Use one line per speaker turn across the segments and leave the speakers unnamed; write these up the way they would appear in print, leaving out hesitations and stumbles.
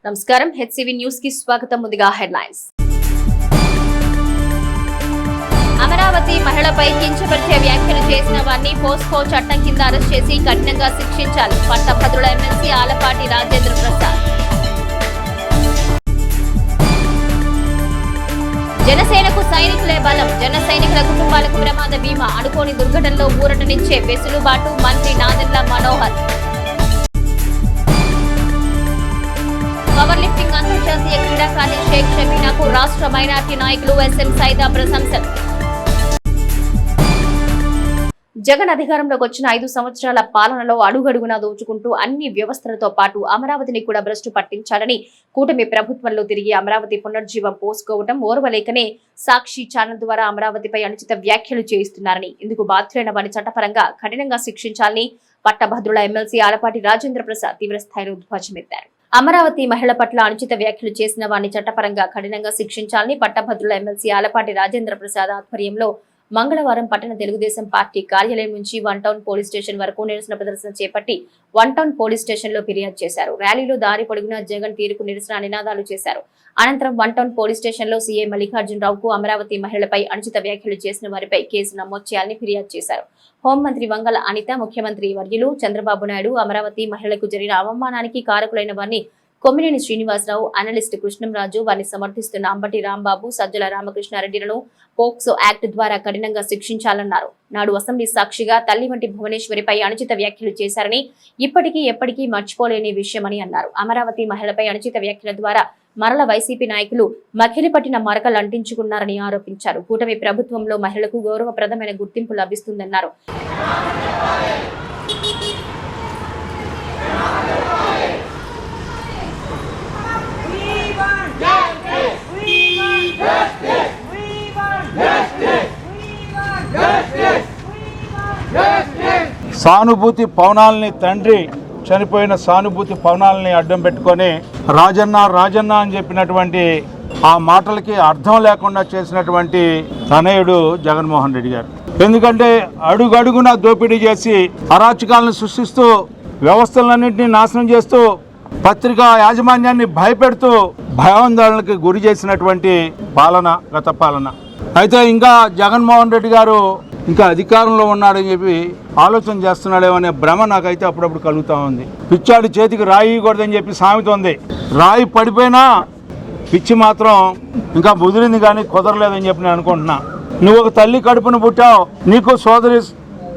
నమస్కారం HCV news కి స్వాగతం. ముందుగా హెడ్లైన్స్. అమరావతి మహిళపై కించపరిచే వ్యాఖ్యలు చేసిన వారిని పోస్కో చట్టం కింద అరెస్ట్ చేసి కఠినంగా శిక్షించాలి. పట్టభద్రుల ఎమ్మెల్సీ ఆలపాటి రాజేంద్ర ప్రసాద్. జనసేనకు సైనికులే బలం. జన సైనికుల కుటుంబాలకు ప్రమాద బీమా. అనుకోని దుర్ఘటనలో ఊరటనిచ్చే వెసులుబాటు మంత్రి నాదెండ్ల మనోహర్. పవర్ లిఫ్టింగ్ అంతర్జాతీయ క్రీడాకారిణి షేక్ షబీనాకు రాష్ట్ర మైనార్టీ నాయకులు ఎస్ఎం సైదా ప్రశంసలు. జగన్ అధికారంలోకి వచ్చిన 5 సంవత్సరాల పాలనలో అడుగడుగునా దోచుకుంటూ అన్ని వ్యవస్థలతో పాటు అమరావతిని కూడా భ్రష్టు పట్టించాలని కూటమి ప్రభుత్వంలో తిరిగి అమరావతి పునర్జీవం పోసుకోవడం ఓర్వలేకనే సాక్షి ఛానల్ ద్వారా అమరావతిపై అనుచిత వ్యాఖ్యలు చేయిస్తున్నారని, ఇందుకు బాధ్యులైన వారిని చట్టపరంగా కఠినంగా శిక్షించాలని పట్టభద్రుల ఎమ్మెల్సీ ఆలపాటి రాజేంద్ర ప్రసాద్ తీవ్రస్థాయిలో ధ్వజమెత్తారు. అమరావతి మహిళ పట్ల అనుచిత వ్యాఖ్యలు చేసిన వారిని చట్టపరంగా కఠినంగా శిక్షించాలని పట్టభద్రుల ఎమ్మెల్సీ ఆలపాటి రాజేంద్ర ప్రసాద్ ఆధ్వర్యంలో మంగళవారం పట్టణ తెలుగుదేశం పార్టీ కార్యాలయం నుంచి 1 టౌన్ పోలీస్ స్టేషన్ వరకు నిరసన ప్రదర్శన చేపట్టి 1 టౌన్ పోలీస్ స్టేషన్ లో ఫిర్యాదు చేశారు. ర్యాలీలో దారి పొడుగునా జగన్ తీరుకు నిరసన నినాదాలు చేశారు. అనంతరం 1 టౌన్ పోలీస్ స్టేషన్ లో సీఐ మల్లికార్జునరావుకు అమరావతి మహిళలపై అనుచిత వ్యాఖ్యలు చేసిన వారిపై కేసు నమోదు చేయాలని ఫిర్యాదు చేశారు. హోంమంత్రి వంగల అనిత, ముఖ్యమంత్రి వర్యులు చంద్రబాబు నాయుడు అమరావతి మహిళలకు జరిగిన అవమానానికి కారకులైన వారిని కొమ్మినేని శ్రీనివాసరావు, అనలిస్ట్ కృష్ణంరాజు, వారిని సమర్థిస్తున్న అంబటి రాంబాబు, సజ్జల రామకృష్ణారెడ్డిలను పోక్సో యాక్ట్ ద్వారా కఠినంగా శిక్షించాలన్నారు. నాడు అసెంబ్లీ సాక్షిగా తల్లి వంటి భువనేశ్వరిపై అనుచిత వ్యాఖ్యలు చేశారని, ఇప్పటికీ ఎప్పటికీ మర్చిపోలేని విషయమని అన్నారు. అమరావతి మహిళపై అనుచిత వ్యాఖ్యల ద్వారా మరల వైసీపీ నాయకులు మకిలి పట్టిన మరకలు అంటించుకున్నారని ఆరోపించారు. కూటమి ప్రభుత్వంలో మహిళలకు గౌరవప్రదమైన గుర్తింపు లభిస్తుందన్నారు.
సానుభూతి పవనాలని తండ్రి చనిపోయిన సానుభూతి పవనాలని అడ్డం పెట్టుకొని రాజన్న రాజన్న అని చెప్పినటువంటి ఆ మాటలకి అర్థం లేకుండా చేసినటువంటి తనయుడు జగన్మోహన్ రెడ్డి గారు. ఎందుకంటే అడుగడుగున దోపిడీ చేసి అరాచకాలను సృష్టిస్తూ వ్యవస్థలన్నింటినీ నాశనం చేస్తూ పత్రికా యాజమాన్యాన్ని భయపెడుతూ భయాందోళనకి గురి చేసినటువంటి పాలన గత పాలన. అయితే ఇంకా జగన్మోహన్ రెడ్డి గారు ఇంకా అధికారంలో ఉన్నాడని చెప్పి ఆలోచన చేస్తున్నాడేమనే భ్రమ నాకైతే అప్పుడప్పుడు కలుగుతూ ఉంది. పిచ్చాడి చేతికి రాయి ఇవ్వకూడదని చెప్పి సామెత ఉంది. రాయి పడిపోయినా పిచ్చి మాత్రం ఇంకా ముదిరింది కానీ కుదరలేదని చెప్పి నేను అనుకుంటున్నా. నువ్వు ఒక తల్లి కడుపును పుట్టావు, నీకు సోదరి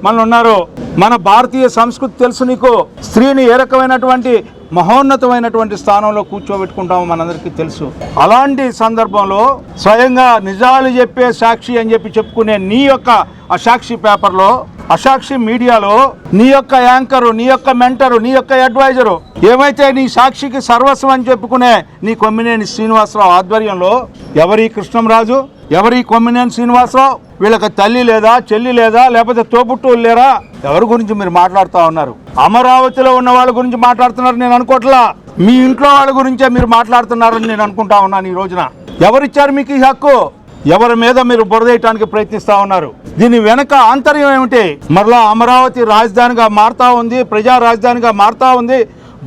మనలు ఉన్నారు. మన భారతీయ సంస్కృతి తెలుసు నీకు. స్త్రీని ఏ రకమైనటువంటి మహోన్నతమైనటువంటి స్థానంలో కూర్చోబెట్టుకుంటామో మనందరికీ తెలుసు. అలాంటి సందర్భంలో స్వయంగా నిజాలు చెప్పే సాక్షి అని చెప్పి చెప్పుకునే నీ యొక్క అసాక్షి పేపర్లో, అసాక్షి మీడియాలో నీ యొక్క యాంకరు, నీ యొక్క మెంటరు, నీ యొక్క అడ్వైజరు, ఏమైతే నీ సాక్షికి సర్వస్వం అని చెప్పుకునే నీ కొమ్మినేని శ్రీనివాసరావు ఆధ్వర్యంలో ఎవరి కృష్ణంరాజు, ఎవరి కొమ్మినేని శ్రీనివాసరావు, వీళ్ళకి తల్లి లేదా, చెల్లి లేదా, లేకపోతే తోబుట్టువులు లేరా? ఎవరి గురించి మీరు మాట్లాడుతూ ఉన్నారు? అమరావతిలో ఉన్న వాళ్ళ గురించి మాట్లాడుతున్నారు నేను అనుకోవట్లా. మీ ఇంట్లో వాళ్ళ గురించే మీరు మాట్లాడుతున్నారని నేను అనుకుంటా ఉన్నాను. ఈ రోజున ఎవరిచ్చారు మీకు ఈ హక్కు? ఎవరి మీద మీరు బురదేయటానికి ప్రయత్నిస్తూ ఉన్నారు? దీని వెనక ఆంతర్యం ఏమిటి? మరలా అమరావతి రాజధానిగా మారుతా ఉంది, ప్రజా రాజధానిగా మారుతా ఉంది.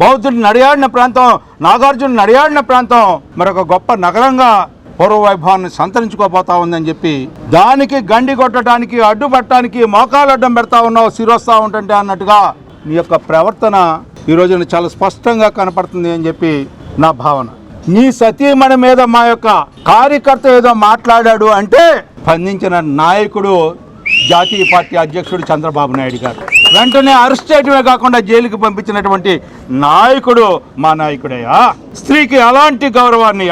బౌద్ధుడు నడియాడిన ప్రాంతం, నాగార్జున నడియాడిన ప్రాంతం మరొక గొప్ప నగరంగా పూర్వ వైభవాన్ని సంతరించుకోబోతా ఉందని చెప్పి దానికి గండి కొట్టడానికి, అడ్డుపట్టడానికి మోకాలు అడ్డం పెడతా ఉన్నావు, శిరొస్తా ఉంటుంటే అన్నట్టుగా నీ యొక్క ప్రవర్తన ఈ రోజున చాలా స్పష్టంగా కనపడుతుంది అని చెప్పి నా భావన. నీ సతీమణి మీద మా యొక్క కార్యకర్త ఏదో మాట్లాడాడు అంటే స్పందించిన నాయకుడు జాతీయ పార్టీ అధ్యక్షుడు చంద్రబాబు నాయుడు గారు. వెంటనే అరెస్ట్ చేయడమే కాకుండా జైలుకి పంపించినటువంటి నాయకుడు మా నాయకుడయ్యా. స్త్రీకి అలాంటి గౌరవాన్ని,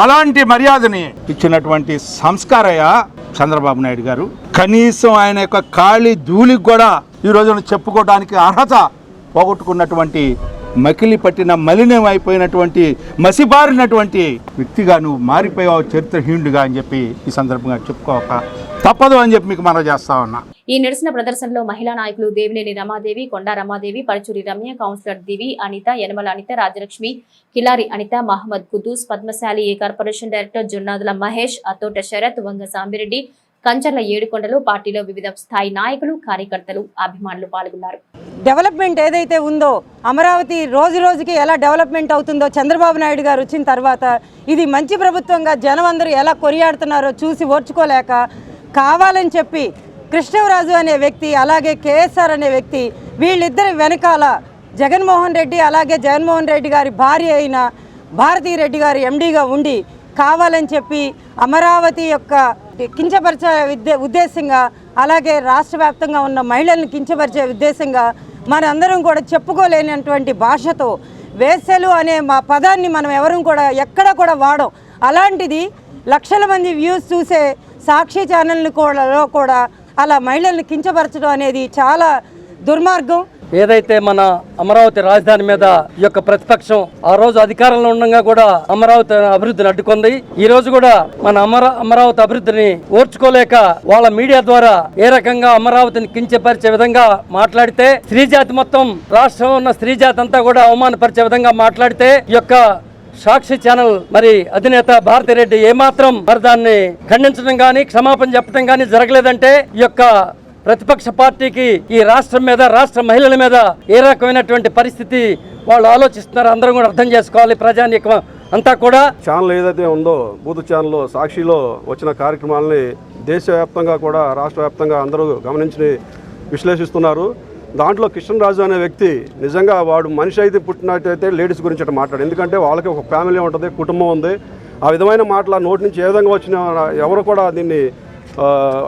అలాంటి మర్యాదని ఇచ్చినటువంటి సంస్కారయ్యా చంద్రబాబు నాయుడు గారు. కనీసం ఆయన యొక్క ఖాళీ ధూళికి కూడా ఈ రోజున చెప్పుకోవడానికి అర్హత పోగొట్టుకున్నటువంటి, మకిలి పట్టిన మలినం అయిపోయినటువంటి, మసిబారినటువంటి వ్యక్తిగా నువ్వు మారిపోయావు, చరిత్రహీనుడిగా అని చెప్పి ఈ సందర్భంగా చెప్పుకోక తప్పదు అని చెప్పి మీకు మనం చేస్తా ఉన్నా.
ఈ నిరసన ప్రదర్శనలో మహిళా నాయకులు దేవినేని రమాదేవి, కొండా రమాదేవి, పరచూరి రమ్య, కౌన్సిలర్ దివి అనిత, యనమల అనిత, రాజలక్ష్మి, కిలారి అనిత, మహమ్మద్ కుదూస్, పద్మశాలి ఏ కార్పొరేషన్ డైరెక్టర్ జొన్నాదుల మహేష్, అతోట శరత్, వంగ సాంబిరెడ్డి, కంచర్ల ఏడుకొండలు, పార్టీలో వివిధ స్థాయి నాయకులు, కార్యకర్తలు, అభిమానులు పాల్గొన్నారు.
డెవలప్మెంట్ ఏదైతే ఉందో అమరావతి రోజు రోజుకి ఎలా డెవలప్మెంట్ అవుతుందో చంద్రబాబు నాయుడు గారు వచ్చిన తర్వాత ఇది మంచి ప్రభుత్వంగా జనం అందరూ ఎలా కొనియాడుతున్నారో చూసి ఓర్చుకోలేక కావాలని చెప్పి కృష్ణరాజు అనే వ్యక్తి అలాగే కేఎస్ఆర్ అనే వ్యక్తి వీళ్ళిద్దరి వెనకాల జగన్మోహన్ రెడ్డి అలాగే జగన్మోహన్ రెడ్డి గారి భార్య అయిన భారతీ రెడ్డి గారు ఎండీగా ఉండి కావాలని చెప్పి అమరావతి యొక్క కించపరిచే ఉద్దేశంగా అలాగే రాష్ట్ర వ్యాప్తంగా ఉన్న మహిళలను కించపరిచే ఉద్దేశంగా మనందరం కూడా చెప్పుకోలేనటువంటి భాషతో వేశ్యలు అనే మా పదాన్ని మనం ఎవరూ కూడా ఎక్కడ కూడా వాడం. అలాంటిది లక్షల మంది వ్యూస్ చూసే సాక్షి ఛానల్ని కూడా అలా మహిళల్ని కించపరచడం అనేది చాలా దుర్మార్గం.
ఏదైతే మన అమరావతి రాజధాని మీద ఈ యొక్క ప్రతిపక్షం ఆ రోజు అధికారంలో ఉండగా కూడా అమరావతి అభివృద్ధిని అడ్డుకుంది. ఈ రోజు కూడా మన అమరావతి అభివృద్ధిని ఓర్చుకోలేక వాళ్ళ మీడియా ద్వారా ఏ రకంగా అమరావతిని కించపరిచే విధంగా మాట్లాడితే, స్త్రీజాతి మొత్తం రాష్ట్రంలో ఉన్న స్త్రీజాతి అంతా కూడా అవమానపరిచే విధంగా మాట్లాడితే ఈ యొక్క సాక్షి ఛానల్ మరి అధినేత భారతిరెడ్డి ఏమాత్రం మరి దాన్ని ఖండించడం కానీ క్షమాపణ చెప్పడం కానీ జరగలేదంటే ఈ యొక్క ప్రతిపక్ష పార్టీకి ఈ రాష్ట్రం మీద, రాష్ట్ర మహిళల మీద ఏ రకమైనటువంటి పరిస్థితి వాళ్ళు ఆలోచిస్తున్నారో అందరం కూడా అర్థం చేసుకోవాలి. ప్రజానీకం అంతా కూడా
ఛానల్ ఏదైతే ఉందో బూత్ ఛానల్ సాక్షిలో వచ్చిన కార్యక్రమాలని దేశవ్యాప్తంగా కూడా రాష్ట్ర వ్యాప్తంగా అందరూ గమనించి విశ్లేషిస్తున్నారు. దాంట్లో కృష్ణరాజు అనే వ్యక్తి నిజంగా వాడు మనిషి అయితే పుట్టినట్టయితే లేడీస్ గురించి అట్లా మాట్లాడు. ఎందుకంటే వాళ్ళకి ఒక ఫ్యామిలీ ఉంటుంది, కుటుంబం ఉంది. ఆ విధమైన మాటల నోటి నుంచి ఏ విధంగా వచ్చిన ఎవరు కూడా దీన్ని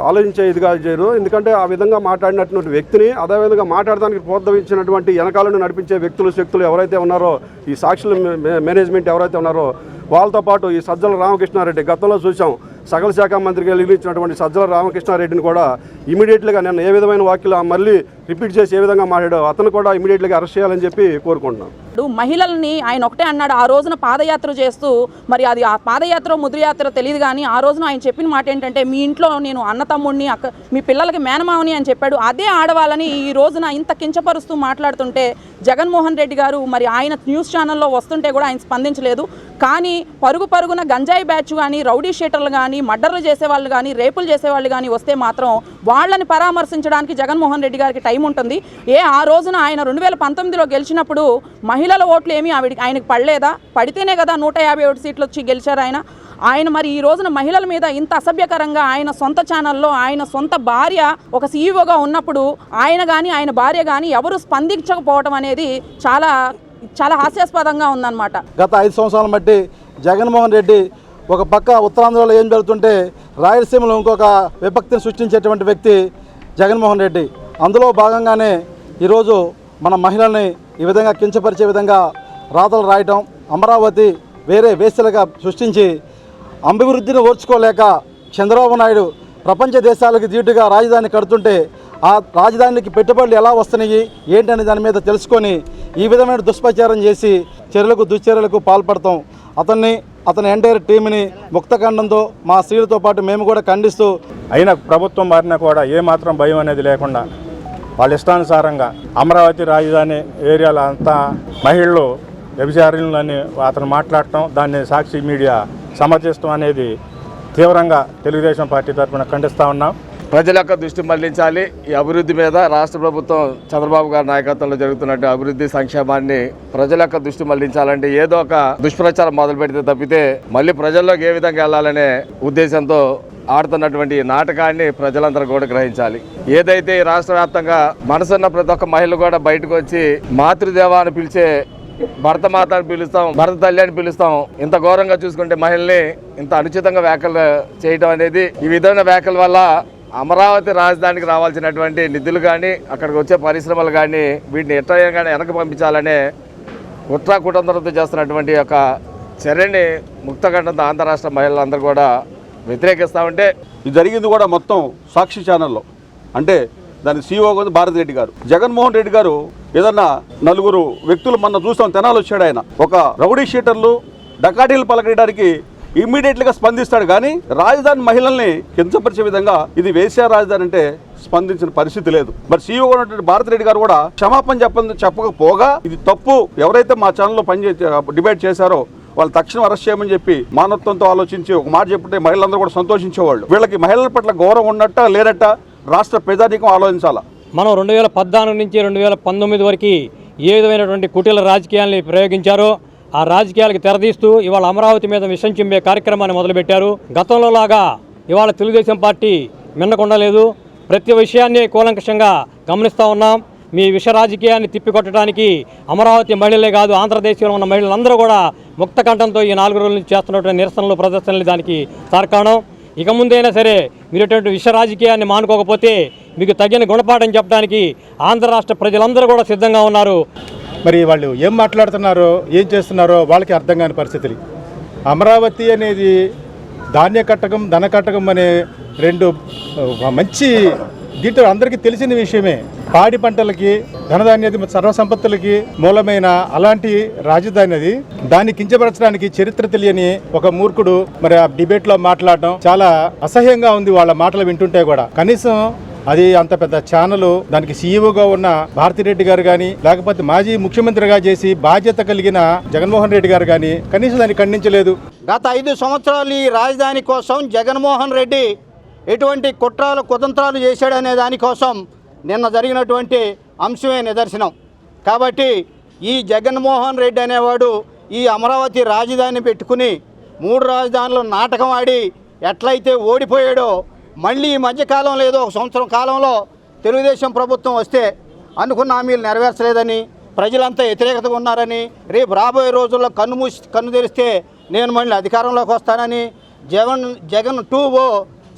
ఆలోచించే ఇదిగా చేయరు. ఎందుకంటే ఆ విధంగా మాట్లాడినటువంటి వ్యక్తిని అదేవిధంగా మాట్లాడడానికి ప్రోత్సహించినటువంటి వెనకాలను నడిపించే శక్తులు ఎవరైతే ఉన్నారో, ఈ సాక్షుల మేనేజ్మెంట్ ఎవరైతే ఉన్నారో వాళ్ళతో పాటు ఈ సజ్జల రామకృష్ణారెడ్డి గతంలో చూసాం, సకల శాఖ మంత్రికి వెలిగించినటువంటి సజ్జల రామకృష్ణారెడ్డిని కూడా ఇమీడియట్గా నేను ఏ విధమైన వాక్యలు మళ్ళీ రిపీట్ చేసి ఏ విధంగా మాట్లాడో అతను కూడా ఇమీడియట్గా అరెస్ట్ చేయాలని చెప్పి కోరుకుంటున్నాం.
మహిళల్ని ఆయన ఒకటే అన్నాడు ఆ రోజున పాదయాత్ర చేస్తూ, మరి అది ఆ పాదయాత్ర ముద్రయాత్ర తెలియదు కానీ ఆ రోజున ఆయన చెప్పిన మాట ఏంటంటే మీ ఇంట్లో నేను అన్న తమ్ముడిని మీ పిల్లలకి మేనమావని అని చెప్పాడు. అదే ఆడవాళ్ళని ఈ రోజున ఇంత కించపరుస్తూ మాట్లాడుతుంటే జగన్మోహన్ రెడ్డి గారు మరి ఆయన న్యూస్ ఛానల్లో వస్తుంటే కూడా ఆయన స్పందించలేదు. కానీ పరుగున గంజాయి బ్యాచ్ కానీ, రౌడీ షీటర్లు కానీ, మర్డర్లు చేసేవాళ్ళు కానీ, రేపులు చేసేవాళ్ళు కానీ వస్తే మాత్రం వాళ్ళని పరామర్శించడానికి జగన్మోహన్ రెడ్డి గారికి టైం ఉంటుంది. ఆ రోజున ఆయన 2019లో గెలిచినప్పుడు మహిళల ఓట్లు ఏమీ ఆయనకు పడలేదా? పడితేనే కదా 157 సీట్లు వచ్చి గెలిచారు ఆయన మరి ఈ రోజున మహిళల మీద ఇంత అసభ్యకరంగా ఆయన సొంత ఛానల్లో ఆయన సొంత భార్య ఒక సీఈఓగా ఉన్నప్పుడు ఆయన కానీ ఆయన భార్య కానీ ఎవరు స్పందించకపోవడం అనేది చాలా చాలా హాస్యాస్పదంగా ఉందన్నమాట.
గత 5 సంవత్సరాల బట్టి జగన్మోహన్ రెడ్డి ఒక పక్క ఉత్తరాంధ్రలో ఏం జరుగుతుంటే రాయలసీమలో ఇంకొక విభక్తిని సృష్టించేటువంటి వ్యక్తి జగన్మోహన్ రెడ్డి. అందులో భాగంగానే ఈరోజు మన మహిళల్ని ఈ విధంగా కించపరిచే విధంగా రాతలు రాయటం, అమరావతి వేరే వేశ్యలుగా సృష్టించి అభివృద్ధిని ఓర్చుకోలేక చంద్రబాబు నాయుడు ప్రపంచ దేశాలకు ధీటుగా రాజధాని కడుతుంటే ఆ రాజధానికి పెట్టుబడులు ఎలా వస్తున్నాయి ఏంటనే దాని మీద తెలుసుకొని ఈ విధమైన దుష్ప్రచారం చేసి దుశ్చర్యలకు పాల్పడతాం. అతని ఎంటైర్ టీంని ముక్తఖండంతో మా స్త్రీలతో పాటు మేము కూడా ఖండిస్తూ
అయినా ప్రభుత్వం మారినా కూడా ఏమాత్రం భయం అనేది లేకుండా వాళ్ళ ఇష్టానుసారంగా అమరావతి రాజధాని ఏరియాలో అంతా మహిళలు వ్యభిచారులని అతను మాట్లాడటం, దాన్ని సాక్షి మీడియా సమర్థిస్తాం అనేది తీవ్రంగా తెలుగుదేశం పార్టీ తరఫున ఖండిస్తూ ఉన్నాం.
ప్రజల యొక్క దృష్టి మళ్లించాలి. ఈ అభివృద్ధి మీద రాష్ట్ర ప్రభుత్వం చంద్రబాబు గారి నాయకత్వంలో జరుగుతున్నట్టు అభివృద్ధి సంక్షేమాన్ని ప్రజల యొక్క దృష్టి మళ్లించాలంటే ఏదో ఒక దుష్ప్రచారం మొదలు పెడితే తప్పితే మళ్ళీ ప్రజల్లోకి ఏ విధంగా వెళ్ళాలనే ఉద్దేశంతో ఆడుతున్నటువంటి నాటకాన్ని ప్రజలందరూ కూడా గ్రహించాలి. ఏదైతే రాష్ట్ర వ్యాప్తంగా మనసున్న ప్రతి ఒక్క మహిళ కూడా బయటకు వచ్చి మాతృదేవ అని పిలిచే భరత మాత అని పిలుస్తాం, భరత తల్లి అని పిలుస్తాం. ఇంత ఘోరంగా చూసుకుంటే మహిళల్ని ఇంత అనుచితంగా వ్యాఖ్యలు చేయడం అనేది, ఈ విధమైన వ్యాఖ్యల వల్ల అమరావతి రాజధానికి రావాల్సినటువంటి నిధులు కానీ అక్కడికి వచ్చే పరిశ్రమలు కానీ వీటిని ఎట్లా వెనక్కి పంపించాలనే కుట్ర కుటుంబంతో చేస్తున్నటువంటి యొక్క చర్యని ముక్తఖండంతో ఆంధ్ర రాష్ట్ర మహిళలందరూ కూడా వ్యతిరేకిస్తూ ఉంటే
ఇది జరిగింది కూడా మొత్తం సాక్షి ఛానల్లో. అంటే దాని సీఈఓ భారతిరెడ్డి గారు, జగన్మోహన్ రెడ్డి గారు ఏదన్నా నలుగురు వ్యక్తులు మొన్న చూస్తాం తెనాలి వచ్చాడు, ఆయన ఒక రౌడీ షీటర్లు డకాటీలు పలకడానికి ఇమ్మీడియట్గా స్పందిస్తాడు. కానీ రాజధాని మహిళల్ని కించపరిచే విధంగా ఇది వేశ్య రాజధాని అంటే స్పందించిన పరిస్థితి లేదు. మరి సీఈఓ ఉన్నటువంటి భారతిరెడ్డి గారు కూడా క్షమాపణ చెప్పకపోగా ఇది తప్పు, ఎవరైతే మా ఛానల్లో డిబేట్ చేశారో వాళ్ళు తక్షణం అరెస్ట్ చేయమని చెప్పి మానవత్వంతో ఆలోచించి ఒక మాట చెప్తే మహిళలందరూ కూడా సంతోషించేవాళ్ళు. వీళ్ళకి మహిళల పట్ల గౌరవం ఉన్నట్ట లేనట్ట రాష్ట్ర ప్రజానీకం ఆలోచించాలా.
మనం 2014 నుంచి 2019 వరకు ఏ విధమైనటువంటి కుటీల రాజకీయాల్ని ప్రయోగించారో ఆ రాజకీయాలకు తెరదీస్తూ ఇవాళ అమరావతి మీద విషం చిమ్మే కార్యక్రమాన్ని మొదలుపెట్టారు. గతంలో లాగా ఇవాళ తెలుగుదేశం పార్టీ మిన్నకుండలేదు. ప్రతి విషయాన్ని కూలంకషంగా గమనిస్తూ ఉన్నాం. మీ విష రాజకీయాన్ని తిప్పికొట్టడానికి అమరావతి మహిళలే కాదు, ఆంధ్రదేశంలో ఉన్న మహిళలందరూ కూడా ముక్త కంఠంతో ఈ 4 రోజుల నుంచి చేస్తున్నటువంటి నిరసనలు ప్రదర్శనలు దానికి తార్కాణం. ఇక ముందైనా సరే మీరు ఇటువంటి విష రాజకీయాన్ని మానుకోకపోతే మీకు తగిన గుణపాఠం చెప్పడానికి ఆంధ్ర రాష్ట్ర ప్రజలందరూ కూడా సిద్ధంగా ఉన్నారు.
మరి వాళ్ళు ఏం మాట్లాడుతున్నారో ఏం చేస్తున్నారో వాళ్ళకి అర్థం కాని పరిస్థితులు. అమరావతి అనేది ధాన్య కట్టకం ధన కట్టకం అనే రెండు మంచి దీంట్లో అందరికీ తెలిసిన విషయమే. పాడి పంటలకి ధనధాన్యాది సర్వసంపత్తులకి మూలమైన అలాంటి రాజధాని అది. దాన్ని కించపరచడానికి చరిత్ర తెలియని ఒక మూర్ఖుడు మరి ఆ డిబేట్లో మాట్లాడడం చాలా అసహ్యంగా ఉంది. వాళ్ళ మాటలు వింటుంటే కూడా కనీసం అది అంత పెద్ద ఛానల్, దానికి సీఈఓగా ఉన్న భారతిరెడ్డి గారు కానీ, లేకపోతే మాజీ ముఖ్యమంత్రిగా చేసి బాధ్యత కలిగిన జగన్మోహన్ రెడ్డి గారు కానీ కనీసం దాన్ని ఖండించలేదు.
గత 5 సంవత్సరాలు ఈ రాజధాని కోసం జగన్మోహన్ రెడ్డి ఎటువంటి కుట్రాలు కుతంత్రాలు చేశాడనే దానికోసం నిన్న జరిగినటువంటి అంశమే నిదర్శనం. కాబట్టి ఈ జగన్మోహన్ రెడ్డి అనేవాడు ఈ అమరావతి రాజధాని పెట్టుకుని 3 రాజధానులు నాటకం ఆడి ఎట్లయితే ఓడిపోయాడో, మళ్ళీ ఈ మధ్యకాలంలో ఏదో 1 సంవత్సరం కాలంలో తెలుగుదేశం ప్రభుత్వం వస్తే అనుకున్న హామీలు నెరవేర్చలేదని, ప్రజలంతా వ్యతిరేకతగా ఉన్నారని, రేపు రాబోయే రోజుల్లో కన్ను తెరిస్తే నేను మళ్ళీ అధికారంలోకి వస్తానని, జగన్ 2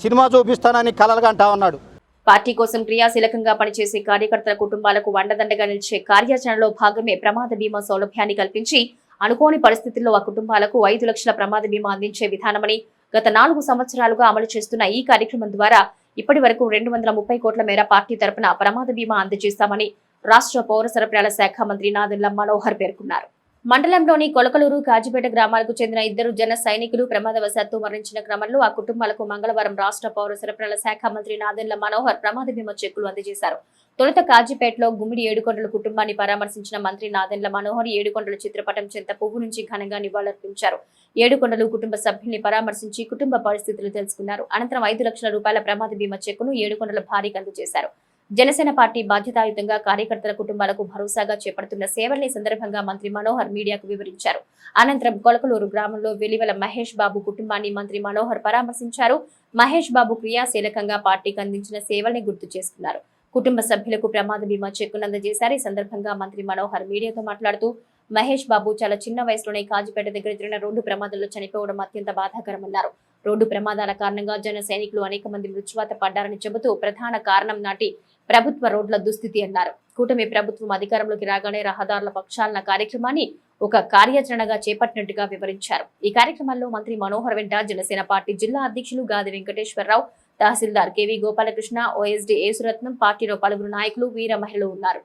సినిమా చూపిస్తానని కలలుగంటా ఉన్నాడు.
పార్టీ కోసం క్రియాశీలకంగా పనిచేసే కార్యకర్తల కుటుంబాలకు అండదండగా నిలిచే కార్యాచరణలో భాగమే ప్రమాద బీమా సౌలభ్యాన్ని కల్పించి అనుకోని పరిస్థితుల్లో ఆ కుటుంబాలకు 5 లక్షల ప్రమాద బీమా అందించే విధానమని గత 4 సంవత్సరాలుగా అమలు చేస్తున్న ఈ కార్యక్రమం ద్వారా ఇప్పటి వరకు 230 కోట్ల మేర పార్టీ తరపున ప్రమాద బీమా అందజేస్తామని రాష్ట్ర పౌర సరఫరాల శాఖ మంత్రి నాదెండ్ల మనోహర్ పేర్కొన్నారు. మండలంలోని కొలకలూరు, కాజీపేట గ్రామాలకు చెందిన 2 జన సైనికులు ప్రమాదవశాత్తు మరణించిన క్రమంలో ఆ కుటుంబాలకు మంగళవారం రాష్ట్ర పౌర సరఫరాల శాఖ మంత్రి నాదెండ్ల మనోహర్ ప్రమాద బీమా చెక్కులు అందజేశారు. తొలుత కాజీపేటలో గుమ్మిడి ఏడుకొండల కుటుంబాన్ని పరామర్శించిన మంత్రి నాదెండ్ల మనోహర్ ఏడుకొండల చిత్రపటం చెంత పువ్వు నుంచి ఘనంగా నివాళులర్పించారు. ఏడుకొండలు కుటుంబ సభ్యుల్ని పరామర్శించి కుటుంబ పరిస్థితులు తెలుసుకున్నారు. అనంతరం 5 లక్షల రూపాయల ప్రమాద బీమా చెక్కును ఏడుకొండల భారీగా అందజేశారు. జనసేన పార్టీ బాధ్యతాయుతంగా కార్యకర్తల కుటుంబాలకు భరోసాగా చేపడుతున్న సేవల్ని సందర్భంగా మంత్రి మనోహర్ మీడియాకు వివరించారు. అనంతరం కొలకలూరు గ్రామంలో వెలివెల మహేష్ బాబు కుటుంబాన్ని మంత్రి మనోహర్ పరామర్శించారు. మహేష్ బాబు క్రియాశీలకంగా పార్టీకి అందించిన సేవల్ని గుర్తు చేసుకున్నారు. కుటుంబ సభ్యులకు ప్రమాద బీమా చెక్కును అందజేశారు. ఈ సందర్భంగా మంత్రి మనోహర్ మీడియాతో మాట్లాడుతూ మహేష్ బాబు చాలా చిన్న వయసులోనే కాజీపేట దగ్గర జరిగిన రోడ్డు ప్రమాదంలో చనిపోవడం అత్యంత బాధాకరమన్నారు. రోడ్డు ప్రమాదాల కారణంగా జన సైనికులు అనేక మంది మృత్యువాత పడ్డారని చెబుతూ ప్రధాన కారణం నాటి ప్రభుత్వ రోడ్ల దుస్థితి అన్నారు. కూటమి ప్రభుత్వం అధికారంలోకి రాగానే రహదారుల పక్షాలన కార్యక్రమాన్ని ఒక కార్యాచరణగా చేపట్టినట్టుగా వివరించారు. ఈ కార్యక్రమంలో మంత్రి మనోహర్ వెంట జనసేన పార్టీ జిల్లా అధ్యక్షులు గాది వెంకటేశ్వరరావు, తహసీల్దార్ కేవీ గోపాలకృష్ణ, ఓఎస్డీ యేసురత్నం, పార్టీలో పలువురు నాయకులు, వీర మహిళలు ఉన్నారు.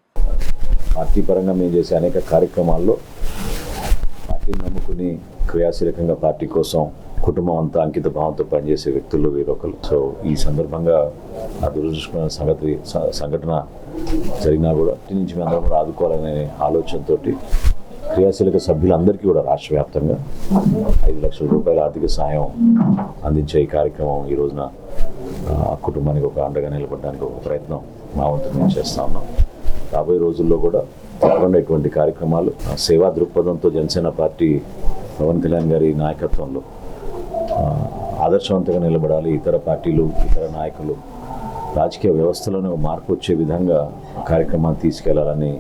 పార్టీ పరంగా మేము చేసే అనేక కార్యక్రమాల్లో పార్టీని నమ్ముకుని క్రియాశీలకంగా పార్టీ కోసం కుటుంబం అంతా అంకిత భావంతో పనిచేసే వ్యక్తుల్లో వీరొకరు. సో ఈ సందర్భంగా ఆ దురదృష్టమైన సంఘటన జరిగినా కూడా ఇంటి నుంచి మేము అందరం కూడా ఆదుకోవాలనే ఆలోచనతో క్రియాశీలక సభ్యులందరికీ కూడా రాష్ట్ర వ్యాప్తంగా 5 లక్షల రూపాయల ఆర్థిక సహాయం అందించే ఈ కార్యక్రమం ఈ రోజున ఆ కుటుంబానికి ఒక అండగా నిలబడడానికి ఒక ప్రయత్నం మా వంతు మేము చేస్తా ఉన్నాం. రాబోయే రోజుల్లో కూడా తప్పకుండా ఇటువంటి కార్యక్రమాలు సేవా దృక్పథంతో జనసేన పార్టీ పవన్ కళ్యాణ్ గారి నాయకత్వంలో ఆదర్శవంతంగా నిలబడాలి. ఇతర పార్టీలు, ఇతర నాయకులు రాజకీయ వ్యవస్థలోనే మార్పు వచ్చే విధంగా కార్యక్రమాన్ని తీసుకెళ్లాలని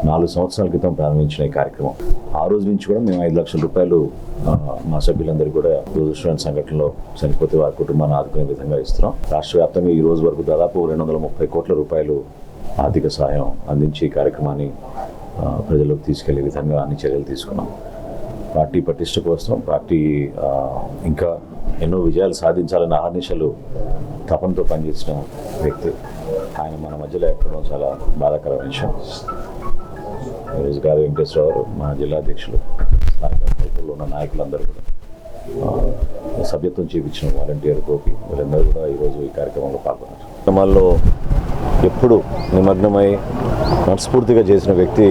4 సంవత్సరాల క్రితం ప్రారంభించిన ఈ కార్యక్రమం. ఆ రోజు నుంచి కూడా మేము 5 లక్షల రూపాయలు మా సభ్యులందరికీ కూడా దురదృష్టమైన సంఘటనలో చనిపోతే వారి కుటుంబాన్ని ఆదుకునే విధంగా ఇస్తున్నాం. రాష్ట్ర వ్యాప్తంగా ఈ రోజు వరకు దాదాపు 230 కోట్ల రూపాయలు ఆర్థిక సహాయం అందించి ఈ కార్యక్రమాన్ని ప్రజలకు తీసుకెళ్లే విధంగా అన్ని చర్యలు తీసుకున్నాం. పార్టీ పటిష్ట కోసం పార్టీ ఇంకా ఎన్నో విజయాలు సాధించాలని అహర్నిశలు తపనతో పనిచేసిన వ్యక్తి ఆయన మన మధ్యలో ఎక్కడం చాలా బాధాకరమైన విషయం. ఈరోజు గాది వెంకటేశ్వరరావు, మా జిల్లా అధ్యక్షులు, స్థానిక ఉన్న నాయకులందరూ కూడా సభ్యత్వం చేయించిన వాలంటీర్ గోపి వీళ్ళందరూ కూడా ఈరోజు ఈ కార్యక్రమంలో పాల్గొన్నారు. కార్యక్రమాల్లో ఎప్పుడు నిమగ్నమై మనస్ఫూర్తిగా చేసిన వ్యక్తి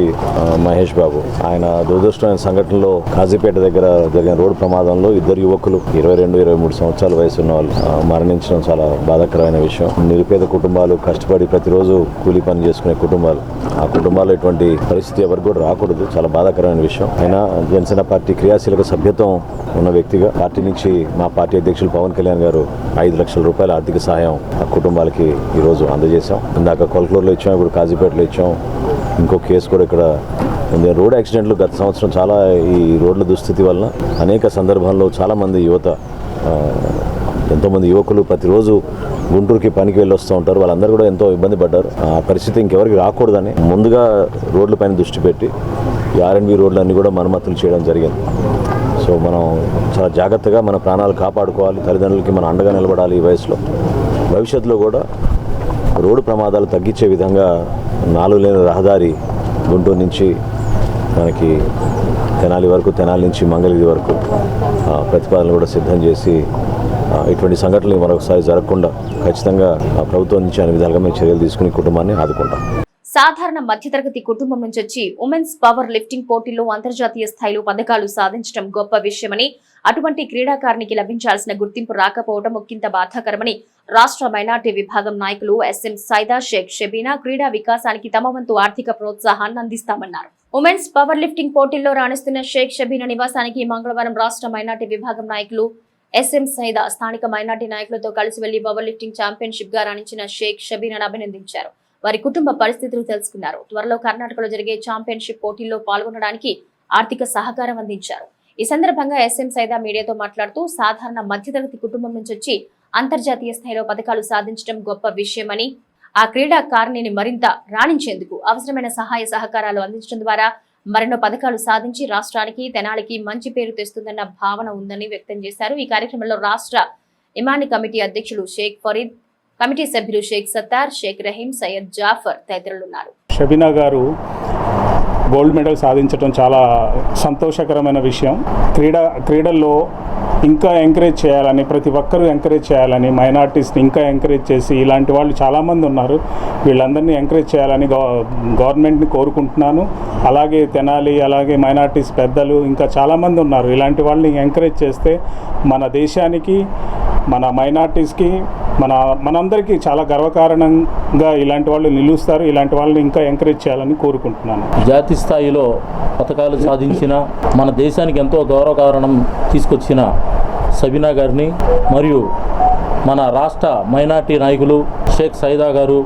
మహేష్ బాబు. ఆయన దురదృష్టమైన సంఘటనలో కాజీపేట దగ్గర జరిగిన రోడ్డు ప్రమాదంలో ఇద్దరు యువకులు 22-23 సంవత్సరాల వయసు ఉన్న వాళ్ళు మరణించడం చాలా బాధాకరమైన విషయం. నిరుపేద కుటుంబాలు, కష్టపడి ప్రతిరోజు కూలీ పని చేసుకునే కుటుంబాలు, ఆ కుటుంబాల్లో ఇటువంటి పరిస్థితి ఎవరికి కూడా రాకూడదు. చాలా బాధాకరమైన విషయం. అయినా జనసేన పార్టీ క్రియాశీలక సభ్యత్వం ఉన్న వ్యక్తిగా పార్టీ నుంచి మా పార్టీ అధ్యక్షులు పవన్ కళ్యాణ్ గారు 5 లక్షల రూపాయల ఆర్థిక సహాయం ఆ కుటుంబాలకి ఈరోజు అందజేశాం. ఇందాక కొలకలూరులో ఇచ్చాం, ఇప్పుడు కాజీపేటలో ఇచ్చాం. ఇంకో కేసు కూడా ఇక్కడ ఉంది. రోడ్ యాక్సిడెంట్లు గత సంవత్సరం చాలా ఈ రోడ్ల దుస్థితి వలన అనేక సందర్భాల్లో చాలామంది యువత, ఎంతోమంది యువకులు ప్రతిరోజు గుంటూరుకి పనికి వెళ్ళి వస్తూ ఉంటారు. వాళ్ళందరూ కూడా ఎంతో ఇబ్బంది పడ్డారు. ఆ పరిస్థితి ఇంకెవరికి రాకూడదని ముందుగా రోడ్లపైన దృష్టి పెట్టి ఈ R&B రోడ్లన్నీ కూడా మరమ్మతులు చేయడం జరిగింది. సో మనం చాలా జాగ్రత్తగా మన ప్రాణాలు కాపాడుకోవాలి. తల్లిదండ్రులకి మనం అండగా నిలబడాలి. ఈ వయసులో భవిష్యత్తులో కూడా రోడ్డు ప్రమాదాలు తగ్గించే విధంగా 4 లేని రహదారి గుంటూరు నుంచి మనకి తెనాలి వరకు, తెనాలి నుంచి మంగళగిరి వరకు ప్రతిపాదనలు కూడా సిద్ధం చేసి ఇటువంటి సంఘటనలు మరొకసారి జరగకుండా ఖచ్చితంగా ప్రభుత్వం నుంచి అన్ని విధాలుగా మేము చర్యలు తీసుకుని కుటుంబాన్ని ఆదుకుంటాం.
సాధారణ మధ్యతరగతి కుటుంబం నుంచి వచ్చి ఉమెన్స్ పవర్ లిఫ్టింగ్ పోటీల్లో అంతర్జాతీయ స్థాయిలో పథకాలు సాధించడం గొప్ప విషయమని, అటువంటి క్రీడాకారునికి లభించాల్సిన గుర్తింపు రాకపోవడం ఒకంత బాధాకరమని రాష్ట్ర మైనార్టీ విభాగం నాయకులు SM సైదా, షేక్ షబీనా క్రీడా వికాసానికి తమ వంతు ఆర్థిక ప్రోత్సాహాన్ని అందిస్తామన్నారు. ఉమెన్స్ పవర్ లిఫ్టింగ్ పోటీల్లో రాణిస్తున్న షేక్ షబీనా నివాసానికి మంగళవారం రాష్ట్ర మైనార్టీ విభాగం నాయకులు SM సైదా స్థానిక మైనార్టీ నాయకులతో కలిసి వెళ్లి పవర్ లిఫ్టింగ్ ఛాంపియన్షిప్ గా రాణించిన షేక్ షబీనాను అభినందించారు. వారి కుటుంబ పరిస్థితులు తెలుసుకున్నారు. త్వరలో కర్ణాటకలో జరిగే ఛాంపియన్షిప్ పోటీల్లో పాల్గొనడానికి ఆర్థిక సహకారం అందించారు. ఈ సందర్భంగా SM సైదా మీడియాతో మాట్లాడుతూ సాధారణ మధ్యతరగతి కుటుంబం నుంచి వచ్చి అంతర్జాతీయ స్థాయిలో పథకాలు సాధించడం గొప్ప విషయమని, ఆ క్రీడాకారిణిని మరింత రాణించేందుకు అవసరమైన సహాయ సహకారాలు అందించడం ద్వారా మరెన్నో పథకాలు సాధించి రాష్ట్రానికి, తెనాలికి మంచి పేరు తెస్తుందన్న భావన ఉందని వ్యక్తం చేశారు. ఈ కార్యక్రమంలో రాష్ట్ర ఇమాని కమిటీ అధ్యక్షులు షేక్ ఫరీద్, కమిటీ సభ్యులు షేక్ సత్తార్, షేక్ రహీం, సయ్యద్ జాఫర్ తదితరులు ఉన్నారు.
షబీనా గారు గోల్డ్ మెడల్ సాధించడం చాలా సంతోషకరమైన విషయం. క్రీడల్లో ఇంకా ఎంకరేజ్ చేయాలని, ప్రతి ఒక్కరూ ఎంకరేజ్ చేయాలని, మైనార్టీస్ని ఇంకా ఎంకరేజ్ చేసి, ఇలాంటి వాళ్ళు చాలామంది ఉన్నారు, వీళ్ళందరినీ ఎంకరేజ్ చేయాలని గవర్నమెంట్ని కోరుకుంటున్నాను. అలాగే తెనాలి, అలాగే మైనార్టీస్ పెద్దలు ఇంకా చాలామంది ఉన్నారు. ఇలాంటి వాళ్ళని ఎంకరేజ్ చేస్తే మన దేశానికి, మన మైనార్టీస్కి, మనందరికీ చాలా గర్వకారణంగా ఇలాంటి వాళ్ళు నిలుస్తారు. ఇలాంటి వాళ్ళని ఇంకా ఎంకరేజ్ చేయాలని కోరుకుంటున్నాను.
జాతీయ స్థాయిలో పథకాలు సాధించిన, మన దేశానికి ఎంతో గౌరవకారణం తీసుకొచ్చిన షబీనా గారిని, మరియు మన రాష్ట్ర మైనార్టీ నాయకులు షేక్ సైదా గారు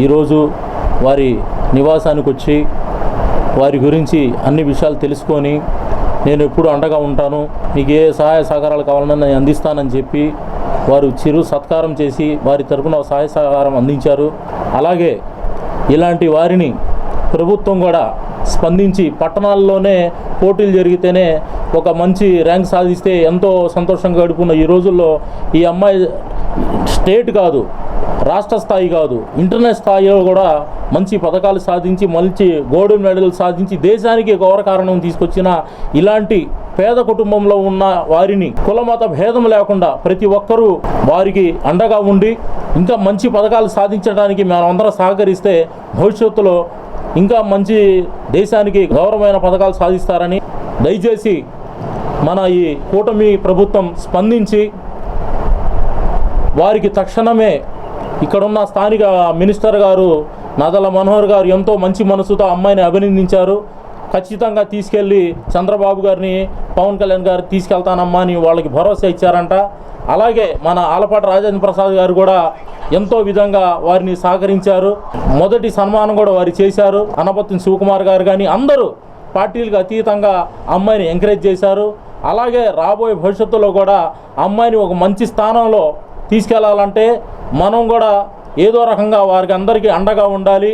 ఈరోజు వారి నివాసానికి వచ్చి వారి గురించి అన్ని విషయాలు తెలుసుకొని, నేను ఎప్పుడు అండగా ఉంటాను, మీకు ఏ సహాయ సహకారాలు కావాలన్నా నేను అందిస్తానని చెప్పి వారు చిరు సత్కారం చేసి వారి తరపున సహాయ సహకారం అందించారు. అలాగే ఇలాంటి వారిని ప్రభుత్వం కూడా స్పందించి పట్టణాల్లోనే పోటీలు జరిగితేనే ఒక మంచి ర్యాంక్ సాధిస్తే ఎంతో సంతోషంగా గడుపున్న ఈ రోజుల్లో ఈ అమ్మాయి స్టేట్ కాదు, రాష్ట్ర స్థాయి కాదు, ఇంటర్నేషనల్ స్థాయిలో కూడా మంచి పథకాలు సాధించి, మంచి గోల్డ్ మెడల్ సాధించి దేశానికి గౌరవకారణం తీసుకొచ్చిన ఇలాంటి పేద కుటుంబంలో ఉన్న వారిని కులమత భేదం లేకుండా ప్రతి ఒక్కరూ వారికి అండగా ఉండి ఇంకా మంచి పథకాలు సాధించడానికి మనమందరం సహకరిస్తే భవిష్యత్తులో ఇంకా మంచి దేశానికి గౌరవమైన పథకాలు సాధిస్తారని దయచేసి మన ఈ కూటమి ప్రభుత్వం స్పందించి వారికి తక్షణమే ఇక్కడున్న స్థానిక మినిస్టర్ గారు నాదెళ్ల మనోహర్ గారు ఎంతో మంచి మనసుతో అమ్మాయిని అభినందించారు. ఖచ్చితంగా తీసుకెళ్ళి చంద్రబాబు గారిని, పవన్ కళ్యాణ్ గారు తీసుకెళ్తానమ్మా అని వాళ్ళకి భరోసా ఇచ్చారంట. అలాగే మన ఆలపాటి రాజేంద్ర ప్రసాద్ గారు కూడా ఎంతో విధంగా వారిని సహకరించారు. మొదటి సన్మానం కూడా వారు చేశారు. అనపత్తి శివకుమార్ గారు కానీ అందరూ పార్టీలకు అతీతంగా అమ్మాయిని ఎంకరేజ్ చేశారు. అలాగే రాబోయే భవిష్యత్తులో కూడా అమ్మాయిని ఒక మంచి స్థానంలో తీసుకెళ్లాలంటే మనం కూడా ఏదో రకంగా వారికి అందరికీ అండగా ఉండాలి.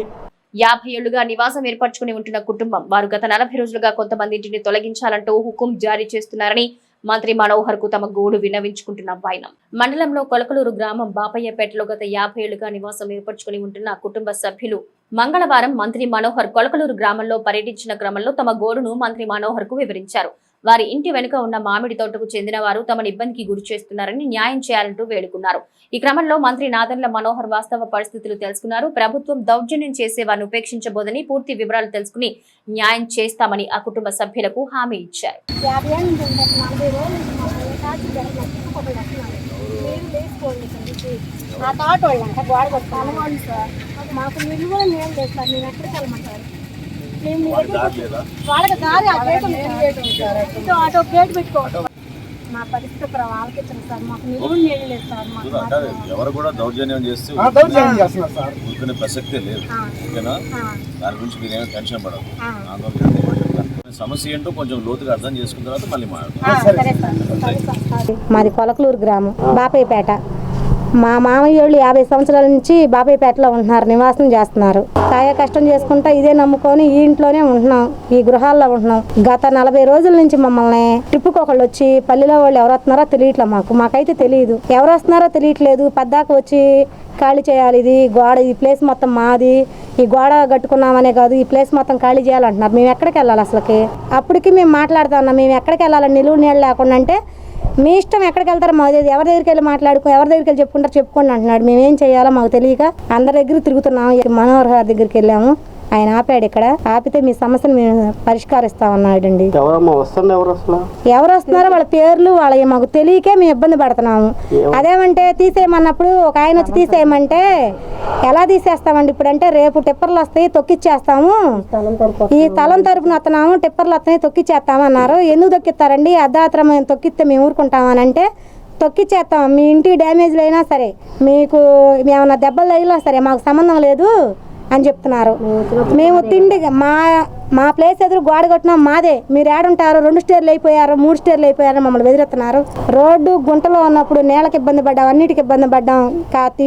50 ఏళ్లుగా నివాసం ఏర్పరచుకుని ఉంటున్న కుటుంబం వారు గత 40 రోజులుగా కొంతమంది ఇంటిని తొలగించాలంటూ హుకుం జారీ చేస్తున్నారని మంత్రి మనోహర్ కు తమ గోడు విన్నవించుకుంటున్న వైనం. మండలంలో కొలకలూరు గ్రామం బాపయ్యపేటలో గత 50 ఏళ్లుగా నివాసం ఏర్పరచుకుని ఉంటున్న కుటుంబ సభ్యులు మంగళవారం మంత్రి మనోహర్ కొలకలూరు గ్రామంలో పర్యటించిన క్రమంలో తమ గోడును మంత్రి మనోహర్ కు వివరించారు. వారి ఇంటి వెనుక ఉన్న మామిడి తోటకు చెందిన వారు తమను ఇబ్బందికి గురి చేస్తున్నారని న్యాయం చేయాలంటూ వేడుకున్నారు. ఈ క్రమంలో మంత్రి నాదెండ్ల మనోహర్ వాస్తవ పరిస్థితులు తెలుసుకున్నారు. ప్రభుత్వం దౌర్జన్యం చేసే వారిని ఉపేక్షించబోదని, పూర్తి వివరాలు తెలుసుకుని న్యాయం చేస్తామని ఆ కుటుంబ సభ్యులకు హామీ ఇచ్చారు.
మా పరిస్థితి ఆలోచించండి సార్. మాకు నిలువ నీళ్ళు లేదు సార్.
ఎవరు కూడా దౌర్జన్యం చేస్తే ఊరుకునే ప్రసక్తే లేదు. ఓకేనా? దాని గురించి మీరేమో టెన్షన్ పడదు. ఆందోళన సమస్య ఏంటో కొంచెం లోతుగా అర్థం చేసుకున్న తర్వాత మళ్ళీ మాట్లాడతాం.
మాది కొలకలూరు గ్రామం, బాపయ్యపేట. మా మామయ్య వాళ్ళు 50 సంవత్సరాల నుంచి బాపయ్యపేటలో ఉంటున్నారు, నివాసం చేస్తున్నారు. కాయ కష్టం చేసుకుంటా ఇదే నమ్ముకొని ఈ ఇంట్లోనే ఉంటున్నాం, ఈ గృహాల్లో ఉంటున్నాం. గత 40 రోజుల నుంచి మమ్మల్ని ట్రిప్పుకి ఒకళ్ళు వచ్చి పల్లెలో వాళ్ళు ఎవరు వస్తున్నారో తెలియట్లే. మాకైతే తెలియదు, ఎవరు వస్తున్నారో తెలియట్లేదు. పద్దాక వచ్చి ఖాళీ చేయాలి, ఇది గోడ, ఈ ప్లేస్ మొత్తం మాది, ఈ గోడ కట్టుకున్నామనే కాదు ఈ ప్లేస్ మొత్తం ఖాళీ చేయాలంటున్నారు. మేము ఎక్కడికి వెళ్ళాలి అసలుకి? అప్పటికి మేము మాట్లాడుతూ ఉన్నాం, మేము ఎక్కడికి వెళ్ళాలని నిలువ నీళ్ళు లేకుండా. అంటే మీ ఇష్టం, ఎక్కడికి వెళ్తారో మాకు తెలియదు, ఎవరి దగ్గరికి వెళ్ళి ఎవరి దగ్గరికి వెళ్ళి చెప్పుకోండి అంటున్నాడు. మేమేం చేయాలో మాకు తెలియక అందరి దగ్గర తిరుగుతున్నాము. మనోహర్ గారి దగ్గరికి వెళ్ళాము, ఆయన ఆపాడు. ఇక్కడ ఆపితే మీ సమస్యను మేము పరిష్కరిస్తామన్నాడండి. ఎవరు వస్తున్నారో వాళ్ళ పేర్లు వాళ్ళ మాకు తెలియకే మేము ఇబ్బంది పడుతున్నాము. అదేమంటే తీసేయమన్నప్పుడు ఒక ఆయన వచ్చి తీసేయమంటే ఎలా తీసేస్తామండి ఇప్పుడు అంటే, రేపు టిప్పర్లు వస్తాయి తొక్కిచ్చేస్తాము, ఈ స్థలం తరపున వస్తున్నాము, టిప్పర్లు వస్తాయి తొక్కిచ్చేస్తాము అన్నారు. ఎందుకు తొక్కిస్తారండి? అర్ధరాత్రి మేము తొక్కిస్తే మేము ఊరుకుంటామని అంటే, తొక్కిచ్చేస్తాం, మీ ఇంటికి డ్యామేజ్లు అయినా సరే, మీకు ఏమన్నా దెబ్బలు తగిలినా సరే మాకు సంబంధం లేదు అని చెప్తున్నారు. మేము తిండి మా ప్లేస్ ఎదురు గోడ కట్టినాం, మాదే, మీరు ఏడుంటారు, 2 స్టేర్లు అయిపోయారు, 3 స్టేర్లు అయిపోయారు మమ్మల్ని బెదిరిస్తున్నారు. రోడ్డు గుంటలో ఉన్నప్పుడు నేలకు ఇబ్బంది పడ్డాం, అన్నిటికి ఇబ్బంది పడ్డాం.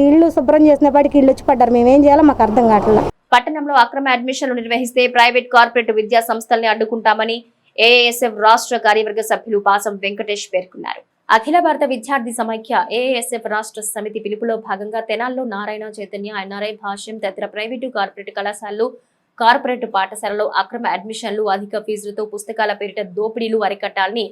ఇల్లు శుభ్రం చేసినప్పటికీ ఇల్లు వచ్చి పడ్డారు. మేమేం చేయాలో మాకు అర్థం కావట్లేదు.
పట్టణంలో అక్రమ అడ్మిషన్లు నిర్వహిస్తే ప్రైవేట్ కార్పొరేట్ విద్యా సంస్థల్ని అడ్డుకుంటామని ఏఐఎస్ఎఫ్ రాష్ట్ర కార్యవర్గ సభ్యులు పాసం వెంకటేష్ పేర్కొన్నారు. అఖిల భారత విద్యార్థి సమైక్య ఏఐఎస్ఎఫ్ రాష్ట్ర సమితి పిలుపులో భాగంగా తెనాల్లో నారాయణ చైతన్య, ఎన్ఆర్ఐ భాష్యం తదితర ప్రైవేటు కార్పొరేట్ కళాశాలలు, కార్పొరేట్ పాఠశాలలో అక్రమ అడ్మిషన్లు, అధిక ఫీజులతో పుస్తకాల పేరిట దోపిడీలు అరికట్టాలని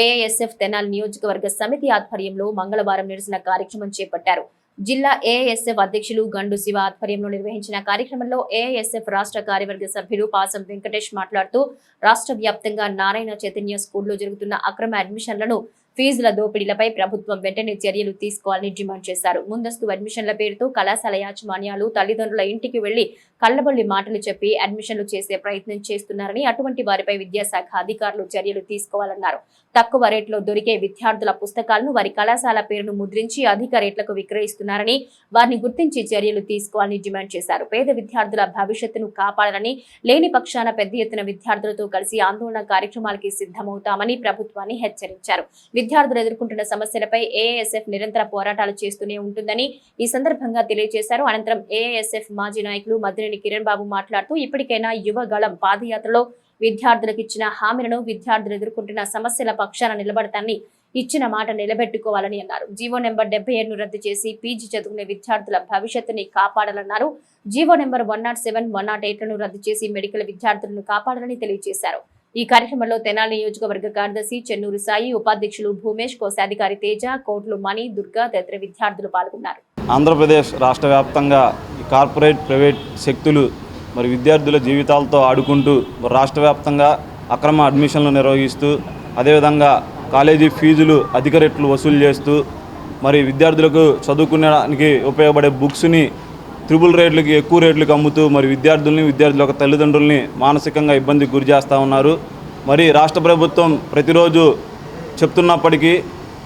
ఏఐఎస్ఎఫ్ తెనాలి నియోజకవర్గ సమితి ఆధ్వర్యంలో మంగళవారం నిరసన కార్యక్రమం చేపట్టారు. జిల్లా ఏఐఎస్ఎఫ్ అధ్యక్షులు గండు శివ ఆధ్వర్యంలో నిర్వహించిన కార్యక్రమంలో ఏఐఎస్ఎఫ్ రాష్ట్ర కార్యవర్గ సభ్యులు పాసం వెంకటేష్ మాట్లాడుతూ, రాష్ట్ర వ్యాప్తంగా నారాయణ చైతన్య స్కూల్లో జరుగుతున్న అక్రమ అడ్మిషన్లను, ఫీజుల దోపిడీలపై ప్రభుత్వం వెంటనే చర్యలు తీసుకోవాలని డిమాండ్ చేశారు. ముందస్తు అడ్మిషన్ల పేరుతో కళాశాల యాజమాన్యాలు తల్లిదండ్రుల ఇంటికి వెళ్లి కళ్లబొల్లి మాటలు చెప్పి అడ్మిషన్లు చేసే ప్రయత్నం చేస్తున్నారని, అటువంటి వారిపై విద్యాశాఖ అధికారులు చర్యలు తీసుకోవాలన్నారు. తక్కువ రేట్లో దొరికే విద్యార్థుల పుస్తకాలను వారి కళాశాల పేరును ముద్రించి అధిక రేట్లకు విక్రయిస్తున్నారని, వారిని గుర్తించి చర్యలు తీసుకోవాలని డిమాండ్ చేశారు. పేద విద్యార్థుల భవిష్యత్తును కాపాడాలని, లేని పక్షాన పెద్ద ఎత్తున విద్యార్థులతో కలిసి ఆందోళన కార్యక్రమాలకి సిద్ధమవుతామని ప్రభుత్వాన్ని హెచ్చరించారు. విద్యార్థులు ఎదుర్కొంటున్న సమస్యలపై ఏఐఎస్ఎఫ్ నిరంతర పోరాటాలు చేస్తూనే ఉంటుందని ఈ సందర్భంగా తెలియజేశారు. అనంతరం ఏఐఎస్ఎఫ్ మాజీ నాయకులు మద్దినేని కిరణ్ బాబు మాట్లాడుతూ, ఇప్పటికైనా యువగళం పాదయాత్రలో విద్యార్థులకు ఇచ్చిన హామీలను, విద్యార్థులు ఎదుర్కొంటున్న సమస్యల పక్షాన నిలబడతాన్ని ఇచ్చిన మాట నిలబెట్టుకోవాలని అన్నారు. జీవో నెంబర్ 77ను రద్దు చేసి పీజీ చదువుకునే విద్యార్థుల భవిష్యత్తుని కాపాడాలన్నారు. జీవో నెంబర్ 107, 108లను రద్దు చేసి మెడికల్ విద్యార్థులను కాపాడాలని తెలియజేశారు. ఈ కార్యక్రమంలో తెనాలి నియోజకవర్గ కార్యదర్శి చెన్నూరు సాయి, ఉపాధ్యక్షులు భూమేష్, కోశాధికారి తేజ, కోట్లు మణి, దుర్గా తదితర విద్యార్థులు పాల్గొన్నారు.
ఆంధ్రప్రదేశ్ రాష్ట్ర వ్యాప్తంగా కార్పొరేట్, ప్రైవేట్ శక్తులు మరి విద్యార్థుల జీవితాలతో ఆడుకుంటూ రాష్ట్ర వ్యాప్తంగా అక్రమ అడ్మిషన్లు నిర్వహిస్తూ, అదేవిధంగా కాలేజీ ఫీజులు అధిక రేట్లు వసూలు చేస్తూ, మరి విద్యార్థులకు చదువుకునేడానికి ఉపయోగపడే బుక్స్ని ట్రిపుల్ రేట్లకి, ఎక్కువ రేట్లకు అమ్ముతూ మరి విద్యార్థుల యొక్క తల్లిదండ్రుల్ని మానసికంగా ఇబ్బందికి గురి చేస్తూ ఉన్నారు. మరి రాష్ట్ర ప్రభుత్వం ప్రతిరోజు చెప్తున్నప్పటికీ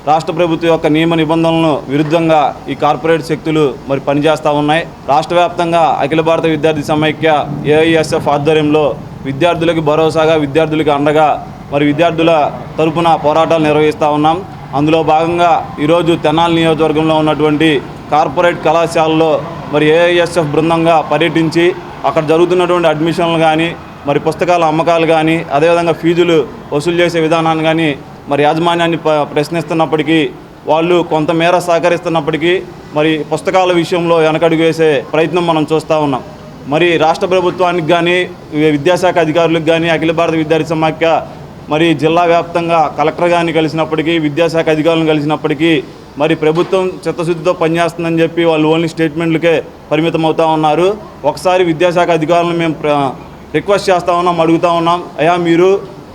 రాష్ట్ర ప్రభుత్వం యొక్క నియమ నిబంధనలను విరుద్ధంగా ఈ కార్పొరేట్ శక్తులు మరి పనిచేస్తూ ఉన్నాయి. రాష్ట్ర వ్యాప్తంగా అఖిల భారత విద్యార్థి సమైక్య ఏఐఎస్ఎఫ్ ఆధ్వర్యంలో విద్యార్థులకు భరోసాగా, విద్యార్థులకు అండగా మరి విద్యార్థుల తరపున పోరాటాలు నిర్వహిస్తూ ఉన్నాం. అందులో భాగంగా ఈరోజు తెనాలి నియోజకవర్గంలో ఉన్నటువంటి కార్పొరేట్ కళాశాలలో మరి ఏఐఎస్ఎఫ్ బృందంగా పర్యటించి అక్కడ జరుగుతున్నటువంటి అడ్మిషన్లు కానీ, మరి పుస్తకాల అమ్మకాలు కానీ, అదేవిధంగా ఫీజులు వసూలు చేసే విధానాన్ని కానీ మరి యాజమాన్యాన్ని ప్రశ్నిస్తున్నప్పటికీ, వాళ్ళు కొంతమేర సహకరిస్తున్నప్పటికీ మరి పుస్తకాల విషయంలో వెనకడుగు వేసే ప్రయత్నం మనం చూస్తూ ఉన్నాం. మరి రాష్ట్ర ప్రభుత్వానికి కానీ, విద్యాశాఖ అధికారులకు కానీ, అఖిల భారత విద్యార్థి సమాఖ్య మరి జిల్లా వ్యాప్తంగా కలెక్టర్ గారిని కలిసినప్పటికీ, విద్యాశాఖ అధికారులను కలిసినప్పటికీ మరి ప్రభుత్వం చిత్తశుద్ధితో పనిచేస్తుందని చెప్పి వాళ్ళు ఓన్లీ స్టేట్మెంట్లకే పరిమితం అవుతూ ఉన్నారు. ఒకసారి విద్యాశాఖ అధికారులను మేము రిక్వెస్ట్ చేస్తూ ఉన్నాం, అడుగుతూ ఉన్నాం, అయ్యా మీరు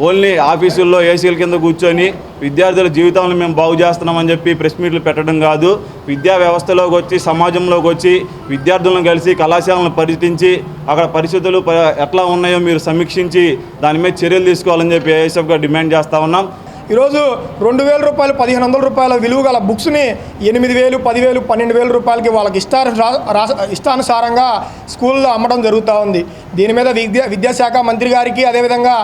ఓన్లీ ఆఫీసుల్లో ఏసీల కింద కూర్చొని విద్యార్థుల జీవితాలను మేము బాగు చేస్తున్నామని చెప్పి ప్రెస్ మీట్లు పెట్టడం కాదు. విద్యా వ్యవస్థలోకి వచ్చి, సమాజంలోకి వచ్చి విద్యార్థులను కలిసి కళాశాలను పర్యటించి అక్కడ పరిస్థితులు ఎట్లా ఉన్నాయో మీరు సమీక్షించి దాని మీద చర్యలు తీసుకోవాలని చెప్పి ఏఎస్ఎఫ్గా డిమాండ్ చేస్తూ ఉన్నాం.
ఈరోజు 2,000 రూపాయలు, 1,500 రూపాయల విలువ గల బుక్స్ని 8,000, 10,000, 12,000 రూపాయలకి వాళ్ళకి ఇష్టానుసారంగా స్కూల్లో అమ్మడం జరుగుతూ ఉంది. దీని మీద విద్యాశాఖ మంత్రి గారికి, అదేవిధంగా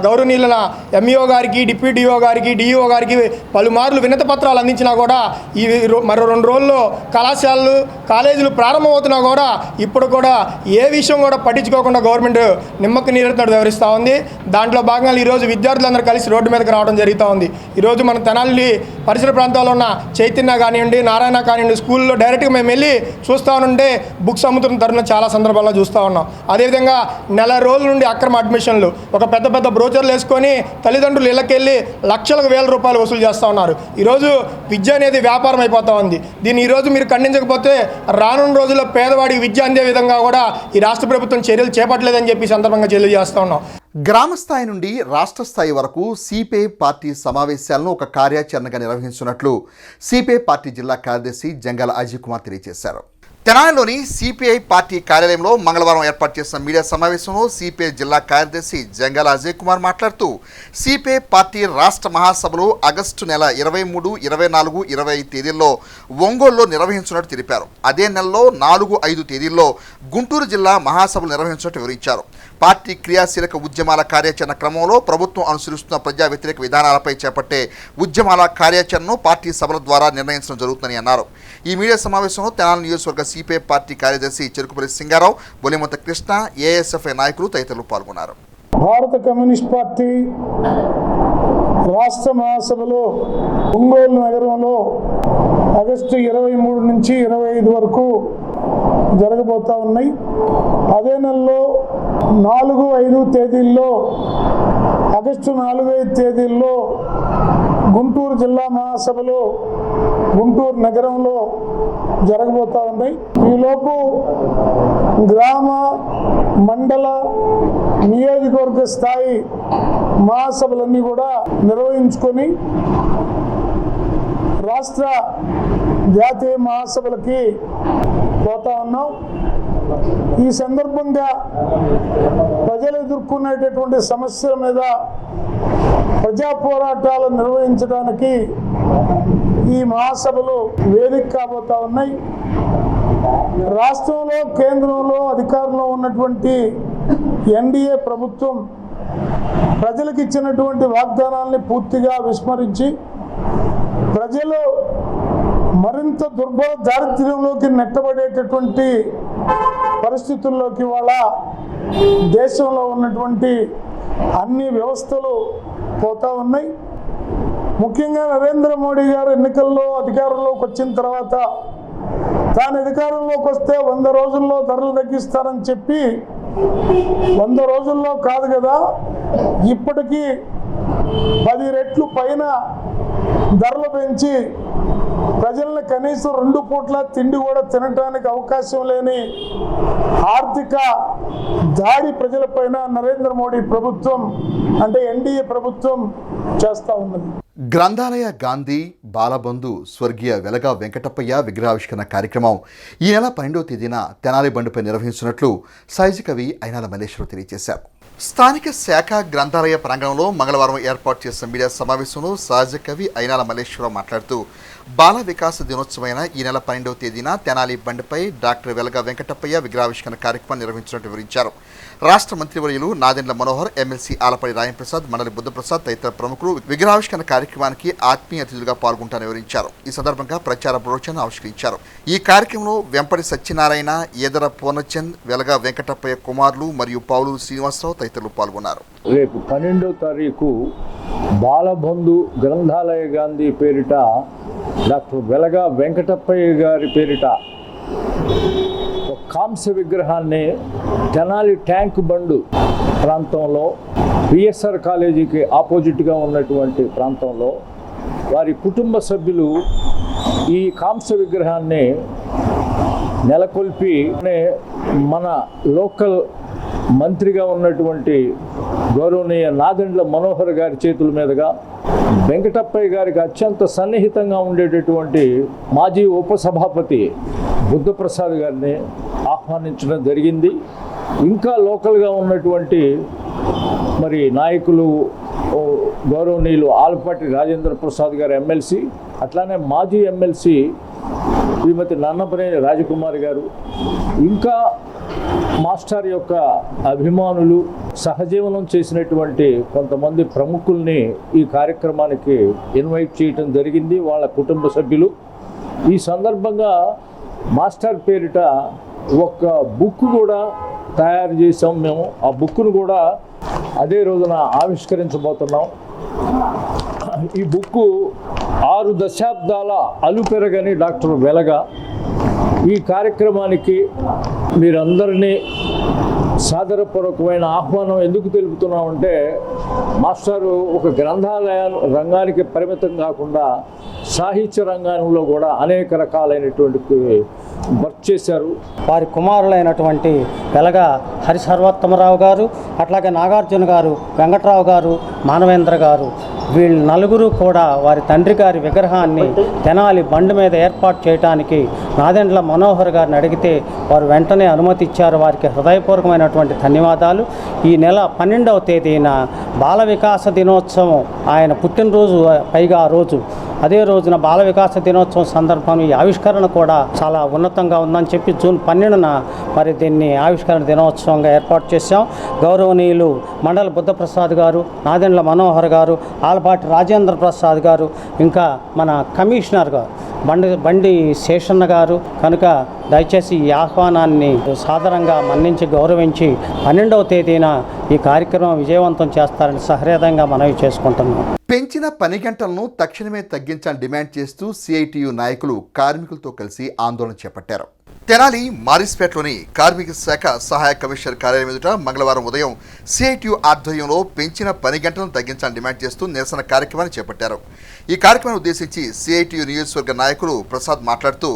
గౌరవనీయుల ఎంఈఓ గారికి, డిప్యూటీ డిఓ గారికి, డిఈఓ గారికి పలుమార్లు వినతి పత్రాలు అందించినా కూడా ఈ మరో 2 రోజుల్లో కళాశాలలు, కాలేజీలు ప్రారంభమవుతున్నా కూడా ఇప్పుడు కూడా ఏ విషయం కూడా పట్టించుకోకుండా గవర్నమెంట్ నిమ్మకు నీరెత్తినట్టు వ్యవహరిస్తూ ఉంది. దాంట్లో భాగంగా ఈరోజు విద్యార్థులందరూ కలిసి రోడ్డు మీదకి రావడం జరుగుతూ ఉంది. ఈరోజు మన తెనాలి పరిసర ప్రాంతాల్లో ఉన్న చైతన్య కానివ్వండి, నారాయణ కానివ్వండి, స్కూల్లో డైరెక్ట్గా మేము వెళ్ళి చూస్తూ ఉంటే బుక్స్ అమ్ముతున్న తరుణం చాలా సందర్భాల్లో చూస్తూ ఉన్నాం. అదేవిధంగా నెల రోజుల నుండి అక్రమ అడ్మిషన్లు, ఒక పెద్ద బ్రోచర్లు వేసుకొని తల్లిదండ్రులు ఇళ్ళకెళ్ళి లక్షలకు వేల రూపాయలు వసూలు చేస్తూ ఉన్నారు. ఈరోజు విద్య అనేది వ్యాపారం అయిపోతూ ఉంది. దీన్ని ఈరోజు మీరు ఖండించకపోతే రానున్న రోజుల్లో పేదవాడికి విద్య అందే విధంగా కూడా ఈ రాష్ట్ర ప్రభుత్వం చర్యలు చేపట్టలేదని చెప్పి సందర్భంగా తెలియజేస్తూ ఉన్నాం.
గ్రామ స్థాయి నుండి రాష్ట్ర స్థాయి వరకు సిపిఐ పార్టీ సమావేశాలను ఒక కార్యాచరణగా నిర్వహిస్తున్నట్లు సిపిఐ పార్టీ జిల్లా కార్యదర్శి జంగాల అజయ్ కుమార్ తెలియజేశారు. తెనాలిలోని సిపిఐ పార్టీ కార్యాలయంలో మంగళవారం ఏర్పాటు చేసిన మీడియా సమావేశంలో సిపిఐ జిల్లా కార్యదర్శి జంగాల అజయ్ కుమార్ మాట్లాడుతూ సిపిఐ పార్టీ రాష్ట్ర మహాసభలు ఆగస్టు నెల 23, 24, 25 తేదీల్లో ఒంగోలులో నిర్వహించినట్టు తెలిపారు. అదే నెలలో 4, 5 తేదీల్లో గుంటూరు జిల్లా మహాసభలు నిర్వహించినట్టు వివరించారు. పార్టీ క్రియాశీలక ఉద్యమాల కార్యాచరణ క్రమంలో ప్రభుత్వం అనుసరిస్తున్న ప్రజా వ్యతిరేక విధానాలపై చేపట్టే ఉద్యమాల కార్యాచరణను పార్టీ సభల ద్వారా నిర్ణయించడం జరుగుతుందని అన్నారు. ఈ మీడియా సమావేశంలో తెనాలి నియోజకవర్గ సిపిఐ పార్టీ కార్యదర్శి చెరుకుపల్లి సింగారావు, బొలిమంత కృష్ణ, ఏఎస్ఎఫ్ఐ నాయకులు తదితరులు పాల్గొన్నారు.
భారత కమ్యూనిస్ట్ పార్టీ రాష్ట్ర మహాసభలో ఒంగోలు నగరంలో ఆగస్టు 23 నుంచి 25 వరకు జరగబోతా ఉన్నాయి. అదే నెలలో 4, 5 తేదీల్లో, ఆగస్టు 4, 5 తేదీల్లో గుంటూరు జిల్లా మహాసభలు గుంటూరు నగరంలో జరగబోతా ఉన్నాయి. ఈలోపు గ్రామ, మండల, నియోజకవర్గ స్థాయి మహాసభలన్నీ కూడా నిర్వహించుకొని రాష్ట్ర జాతీయ మహాసభలకి పోతా ఉన్నాం. ఈ సందర్భంగా ప్రజలు ఎదుర్కొనేటటువంటి సమస్యల మీద ప్రజా పోరాటాలు నిర్వహించడానికి ఈ మహాసభలు వేదిక కాబోతా ఉన్నాయి. రాష్ట్రంలో, కేంద్రంలో అధికారంలో ఉన్నటువంటి ఎన్డీఏ ప్రభుత్వం ప్రజలకు ఇచ్చినటువంటి వాగ్దానాల్ని పూర్తిగా విస్మరించి ప్రజలు మరింత దుర్భర దారిద్ర్యంలోకి నెట్టబడేటటువంటి పరిస్థితుల్లోకి వాళ్ళ దేశంలో ఉన్నటువంటి అన్ని వ్యవస్థలు పోతా ఉన్నాయి. ముఖ్యంగా నరేంద్ర మోడీ గారు ఎన్నికల్లో అధికారంలోకి వచ్చిన తర్వాత తాను అధికారంలోకి వస్తే 100 రోజుల్లో ధరలు తగ్గిస్తారని చెప్పి 100 రోజుల్లో కాదు కదా, ఇప్పటికీ 10 రెట్లు పైన ధరలు పెంచి ప్రజల్ని కనీసం 2 పూట్ల తిండి కూడా తినడానికి అవకాశం లేని ఆర్థిక దాడి ప్రజలపైన నరేంద్ర మోడీ ప్రభుత్వం, అంటే ఎన్డీఏ ప్రభుత్వం చేస్తూ ఉన్నది.
గ్రంథాలయ గాంధీ బాలబంధు స్వర్గీయ వెలగా వెంకటప్పయ్య విగ్రహావిష్కరణ కార్యక్రమం ఈ నెల 12వ తేదీన తెనాలి బండిపై నిర్వహించినట్లు సాహితీ కవి అయినాల మల్లేశ్వరరావు తెలియజేశారు. స్థానిక శాఖ గ్రంథాలయ ప్రాంగణంలో మంగళవారం ఏర్పాటు చేసిన మీడియా సమావేశంలో సహజ కవి అయినాల మల్లేశ్వరరావు మాట్లాడుతూ బాల వికాస దినోత్సవమైన ఈ నెల 12వ తేదీన తెనాలి బండిపై డాక్టర్ వెలగా వెంకటప్పయ్య విగ్రహావిష్కరణ కార్యక్రమం నిర్వహించినట్టు వివరించారు. రాష్ట్ర మంత్రివర్యులు నాదెండ్ల మనోహర్, ఎమ్మెల్సీ ఆలపల్లి రాయంప్రసాద్, మండలి బుద్ధప్రసాద్ తదితర ప్రముఖులు విగ్రహావిష్కరణ కార్యక్రమానికి ఆత్మీయ అతిథులుగా పాల్గొంటారని వివరించారు. ఈ సందర్భంగా ప్రచార బ్రోచర్ను ఆవిష్కరించారు. ఈ కార్యక్రమంలో వెంపటి సత్యనారాయణ, ఏదర పూర్ణచంద్, వెలగా వెంకటప్పయ్య కుమారులు మరియు పావులూరు శ్రీనివాసరావు తదితరులు పాల్గొన్నారు.
రేపు 12వ తారీఖు బాలబంధు గ్రంథాలయ గాంధీ పేరిట డాక్టర్ వెలగా వెంకటప్పయ్య గారి పేరిట ఒక కాంస్య విగ్రహాన్ని తెనాలి ట్యాంక్ బండు ప్రాంతంలో విఎస్ఆర్ కాలేజీకి ఆపోజిట్గా ఉన్నటువంటి ప్రాంతంలో వారి కుటుంబ సభ్యులు ఈ కాంస్య విగ్రహాన్ని నెలకొల్పి మన లోకల్ మంత్రిగా ఉన్నటువంటి గౌరవనీయ నాదెండ్ల మనోహర్ గారి చేతుల మీదుగా వెంకటప్పయ్య గారికి అత్యంత సన్నిహితంగా ఉండేటటువంటి మాజీ ఉపసభాపతి బుద్ధప్రసాద్ గారిని ఆహ్వానించడం జరిగింది. ఇంకా లోకల్గా ఉన్నటువంటి మరి నాయకులు గౌరవనీయులు ఆలపాటి రాజేంద్ర ప్రసాద్ గారు ఎమ్మెల్సీ, అట్లానే మాజీ ఎమ్మెల్సీ శ్రీమతి నన్నపనేని రాజకుమారి గారు, ఇంకా మాస్టర్ యొక్క అభిమానులు, సహజీవనం చేసినటువంటి కొంతమంది ప్రముఖుల్ని ఈ కార్యక్రమానికి ఇన్వైట్ చేయటం జరిగింది, వాళ్ళ కుటుంబ సభ్యులు. ఈ సందర్భంగా మాస్టర్ పేరిట ఒక బుక్ కూడా తయారు చేసాం మేము. ఆ బుక్ను కూడా అదే రోజున ఆవిష్కరించబోతున్నాం. ఈ బుక్కు 6 దశాబ్దాల అలుపెరగని డాక్టర్ వెలగ. ఈ కార్యక్రమానికి మీరందరినీ సాదరపూర్వకమైన ఆహ్వానం ఎందుకు తెలుపుతున్నామంటే, మాస్టారు ఒక గ్రంథాలయ రంగానికి పరిమితం కాకుండా సాహిత్య రంగంలో కూడా అనేక రకాలైనటువంటి వర్క్ చేశారు.
వారి కుమారులైనటువంటి వెలగ హరిసర్వోత్తమరావు గారు, అట్లాగే నాగార్జున గారు, వెంకట్రావు గారు, మానవేంద్ర గారు, వీళ్ళు నలుగురు కూడా వారి తండ్రి గారి విగ్రహాన్ని తెనాలి బండి మీద ఏర్పాటు చేయడానికి నాదెండ్ల మనోహర్ గారిని అడిగితే వారు వెంటనే అనుమతి ఇచ్చారు. వారికి హృదయపూర్వకమైనటువంటి ధన్యవాదాలు. ఈ నెల 12వ తేదీన బాల వికాస దినోత్సవం, ఆయన పుట్టినరోజు పైగా ఆ రోజు, అదే రోజున బాల వికాస దినోత్సవం సందర్భంగా ఈ ఆవిష్కరణ కూడా చాలా ఉన్నతంగా ఉందని చెప్పి జూన్ 12న మరి దీన్ని ఆవిష్కరణ దినోత్సవంగా ఏర్పాటు చేశాం. గౌరవనీయులు మండల బుద్ధప్రసాద్ గారు, నాదెండ్ల మనోహర్ గారు, ఆలపాటి రాజేంద్ర ప్రసాద్ గారు, ఇంకా మన కమిషనర్ గారు బండి శేషన్న గారు. కనుక దయచేసి ఈ ఆహ్వానాన్ని సాదరంగా మన్నించి గౌరవించి 12వ తేదీన ఈ కార్యక్రమం విజయవంతం చేస్తారని సహృదయంగా మనవి చేసుకుంటున్నాం.
పెంచిన పని గంటలను తక్షణమే తగ్గించాలని డిమాండ్ చేస్తూ సిఐటియు నాయకులు కార్మికులతో కలిసి ఆందోళన చేపట్టారు. తెనాలి మారిస్పేటలోని కార్మిక శాఖ సహాయ కమిషనర్ కార్యాలయం ఎదుట మంగళవారం ఉదయం సిఐటియు ఆధ్వర్యంలో పెంచిన పని గంటలను తగ్గించాలని డిమాండ్ చేస్తూ నిరసన కార్యక్రమాన్ని చేపట్టారు. ఈ కార్యక్రమాన్ని ఉద్దేశించి సిఐటియు నియోజకవర్గ నాయకులు ప్రసాద్ మాట్లాడుతూ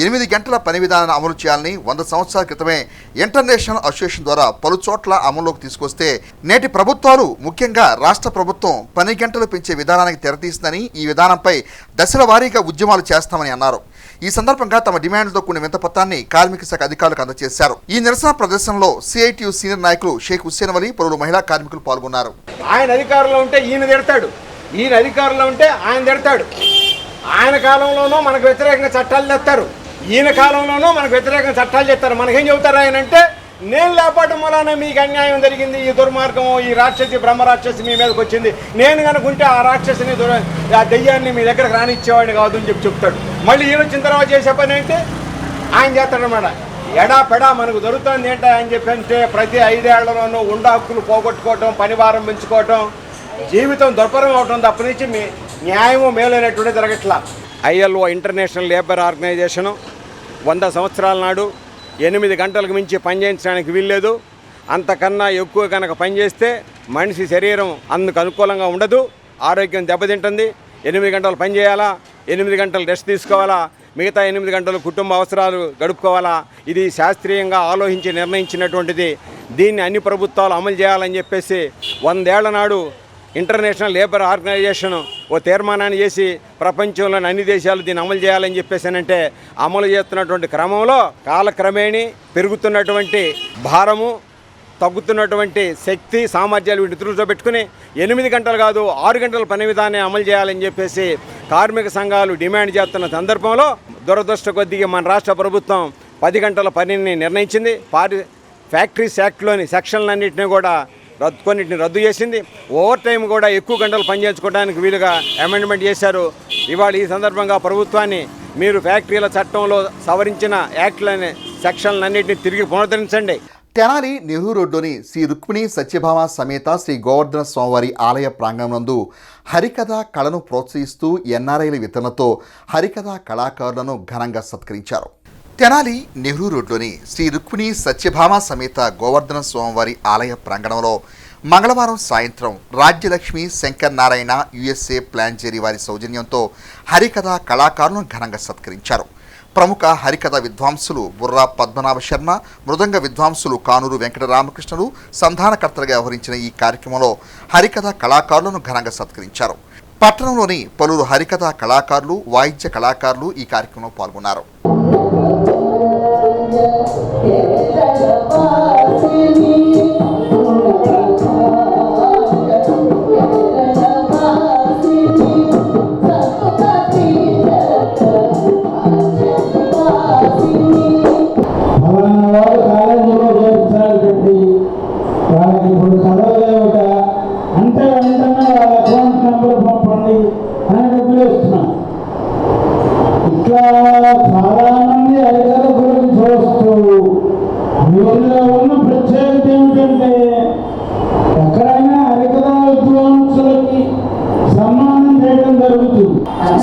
8 గంటల పని విధానాన్ని అమలు చేయాలని 100 సంవత్సరాల క్రితమే ఇంటర్నేషనల్ అసోసియేషన్ ద్వారా పలు చోట్ల అమల్లోకి తీసుకొస్తే నేటి ప్రభుత్వాలు, ముఖ్యంగా రాష్ట్ర ప్రభుత్వం పని గంటలు పెంచే విధానానికి తెరతీస్తుందని, ఈ విధానంపై దశల వారీగా ఉద్యమాలు చేస్తామని అన్నారు. ఈ సందర్భంగా తమ డిమాండ్లతో కూడిన వింతపత్రాన్ని కార్మిక శాఖ అధికారులకు అందజేశారు. ఈ నిరసన ప్రదర్శనలో సిఐటియు సీనియర్ నాయకులు షేక్ హుస్సేన్ వలి, పలువురు మహిళా కార్మికులు పాల్గొన్నారు.
ఆయన అధికారంలో ఉంటే ఈయన తిడతాడు, ఈయన అధికారంలో ఉంటే ఆయన తిడతాడు. ఆయన కాలంలోనూ మనకు వ్యతిరేకంగా చట్టాలు తెస్తారు, ఈయన కాలంలోనూ మనకు వ్యతిరేకంగా చట్టాలు చేస్తారు. మనకేం చెబుతారు ఆయన అంటే, నేను లేపటం వలన మీకు అన్యాయం జరిగింది, ఈ దుర్మార్గం, ఈ రాక్షసి బ్రహ్మరాక్షసి మీ మీదకి వచ్చింది, నేను కనుకుంటే ఆ రాక్షసిని ఆ దెయ్యాన్ని మీ దగ్గరకు రానిచ్చేవాడిని కాదు అని చెప్తాడు. మళ్ళీ ఈయన వచ్చిన తర్వాత చేసే పని అంటే ఆయన చేస్తాడనమాట. ఎడా పెడా మనకు దొరుకుతుంది ఏంటో అని చెప్పి అంటే, ప్రతి 5 ఏళ్లలోనూ ఉండ హక్కులు పోగొట్టుకోవటం, పని భారం పెంచుకోవటం, జీవితం దుర్భరం అవటం తప్పనించి మీ న్యాయము మేలైనటువంటి జరగట్లా. ఐఎల్ఓ ఇంటర్నేషనల్ లేబర్ ఆర్గనైజేషను 100 సంవత్సరాల నాడు 8 గంటలకు మించి పనిచేయించడానికి వీల్లేదు. అంతకన్నా ఎక్కువ కనుక పనిచేస్తే మనిషి శరీరం అందుకు అనుకూలంగా ఉండదు, ఆరోగ్యం దెబ్బతింటుంది. 8 గంటలు పని చేయాలా, 8 గంటలు రెస్ట్ తీసుకోవాలా, మిగతా 8 గంటలు కుటుంబ అవసరాలు గడుపుకోవాలా. ఇది శాస్త్రీయంగా ఆలోచించి నిర్ణయించినటువంటిది. దీన్ని అన్ని ప్రభుత్వాలు అమలు చేయాలని చెప్పేసి 100 ఏళ్ల నాడు ఇంటర్నేషనల్ లేబర్ ఆర్గనైజేషన్ ఓ తీర్మానాన్ని చేసి ప్రపంచంలోని అన్ని దేశాలు దీన్ని అమలు చేయాలని చెప్పేసానంటే, అమలు చేస్తున్నటువంటి క్రమంలో కాలక్రమేణీ పెరుగుతున్నటువంటి భారము, తగ్గుతున్నటువంటి శక్తి, సామర్థ్యాలు వీటిని దృష్టిలో పెట్టుకుని 8 గంటలు కాదు 6 గంటల పని విధానాన్ని అమలు చేయాలని చెప్పేసి కార్మిక సంఘాలు డిమాండ్ చేస్తున్న సందర్భంలో దురదృష్ట కొద్దిగా మన రాష్ట్ర ప్రభుత్వం 10 గంటల పనిని నిర్ణయించింది. ఫ్యాక్టరీస్ యాక్ట్లోని సెక్షన్లన్నింటినీ కూడా కొన్నింటిని రద్దు చేసింది. ఓవర్ టైం కూడా ఎక్కువ గంటలు పనిచేసుకోవడానికి వీలుగా అమెండ్మెంట్ చేశారు. ఇవాళ ఈ సందర్భంగా ప్రభుత్వాన్ని, మీరు ఫ్యాక్టరీల చట్టంలో సవరించిన యాక్ట్లని సెక్షన్లన్నింటినీ తిరిగి పునరుద్ధరించండి.
తెనాలి నెహ్రూ రోడ్లోని శ్రీ రుక్మిణి సత్యభామ సమేత శ్రీ గోవర్ధన స్వామివారి ఆలయ ప్రాంగణంనందు హరికథ కళను ప్రోత్సహిస్తూ ఎన్ఆర్ఐల వితరణతో హరికథ కళాకారులను ఘనంగా సత్కరించారు. తెనాలి నెహ్రూ రోడ్లోని శ్రీ రుక్మిణి సత్యభామ సమేత గోవర్ధన స్వామివారి ఆలయ ప్రాంగణంలో మంగళవారం సాయంత్రం రాజ్యలక్ష్మి శంకర్ నారాయణ యుఎస్ఏ ప్లాంజేరి వారి సౌజన్యంతో హరికథ కళాకారులను ఘనంగా సత్కరించారు. ప్రముఖ హరికథ విద్వాంసులు బుర్రా పద్మనాభ శర్మ, మృదంగ విద్వాంసులు కానూరు వెంకట రామకృష్ణులు సంధానకర్తలుగా వ్యవహరించిన ఈ కార్యక్రమంలో హరికథ కళాకారులను ఘనంగా సత్కరించారు. పట్టణంలోని పలువురు హరికథ కళాకారులు, వాయిద్య కళాకారులు ఈ కార్యక్రమంలో పాల్గొన్నారు.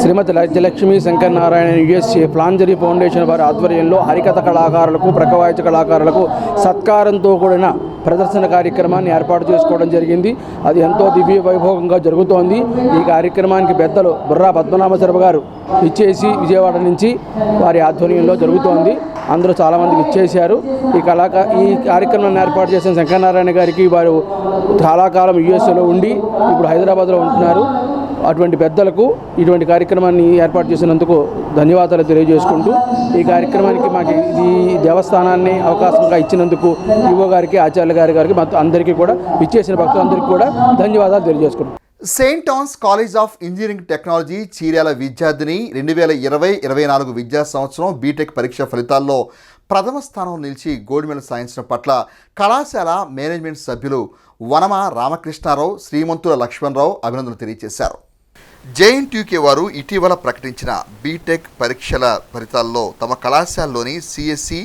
శ్రీమతి రాజ్యలక్ష్మి శంకర్ నారాయణ యుఎస్ఏ ప్లాంజరీ ఫౌండేషన్ వారి ఆధ్వర్యంలో హరికథ కళాకారులకు, ప్రకవాయిద్య కళాకారులకు సత్కారంతో కూడిన ప్రదర్శన కార్యక్రమాన్ని ఏర్పాటు చేసుకోవడం జరిగింది. అది ఎంతో దివ్య వైభవంగా జరుగుతోంది. ఈ కార్యక్రమానికి పెద్దలు బుర్రా పద్మనాభ శర్మ గారు ఇచ్చేసి విజయవాడ నుంచి వారి ఆధ్వర్యంలో జరుగుతోంది. అందరూ చాలామంది ఇచ్చేశారు. ఈ కార్యక్రమాన్ని ఏర్పాటు చేసిన శంకర్ నారాయణ గారికి వారు చాలా కాలం యుఎస్ఏలో ఉండి ఇప్పుడు హైదరాబాద్లో ఉంటున్నారు. అటువంటి పెద్దలకు ఇటువంటి కార్యక్రమాన్ని ఏర్పాటు చేసినందుకు ధన్యవాదాలు తెలియజేసుకుంటూ ఈ కార్యక్రమానికి మాకు ఈ దేవస్థానాన్ని అవకాశంగా ఇచ్చినందుకు ఈవో గారికి, ఆచార్య గారికి అందరికీ కూడా ఇచ్చేసిన భక్తులందరికీ కూడా ధన్యవాదాలు తెలియజేసుకుంటాం.
Saint Ann's College of Engineering Technology Cheeryal విద్యార్థిని 2020-24 విద్యా సంవత్సరం బీటెక్ పరీక్ష ఫలితాల్లో ప్రథమ స్థానం నిలిచి గోల్డ్ మెడల్ సాధించడం పట్ల కళాశాల మేనేజ్మెంట్ సభ్యులు వనమ రామకృష్ణారావు, శ్రీమంతుల లక్ష్మణరావు అభినందనలు తెలియజేశారు. జేఎన్టీయూకే వారు ఇటీవల ప్రకటించిన బీటెక్ పరీక్షల ఫలితాల్లో తమ కళాశాలలోని సిఎస్సి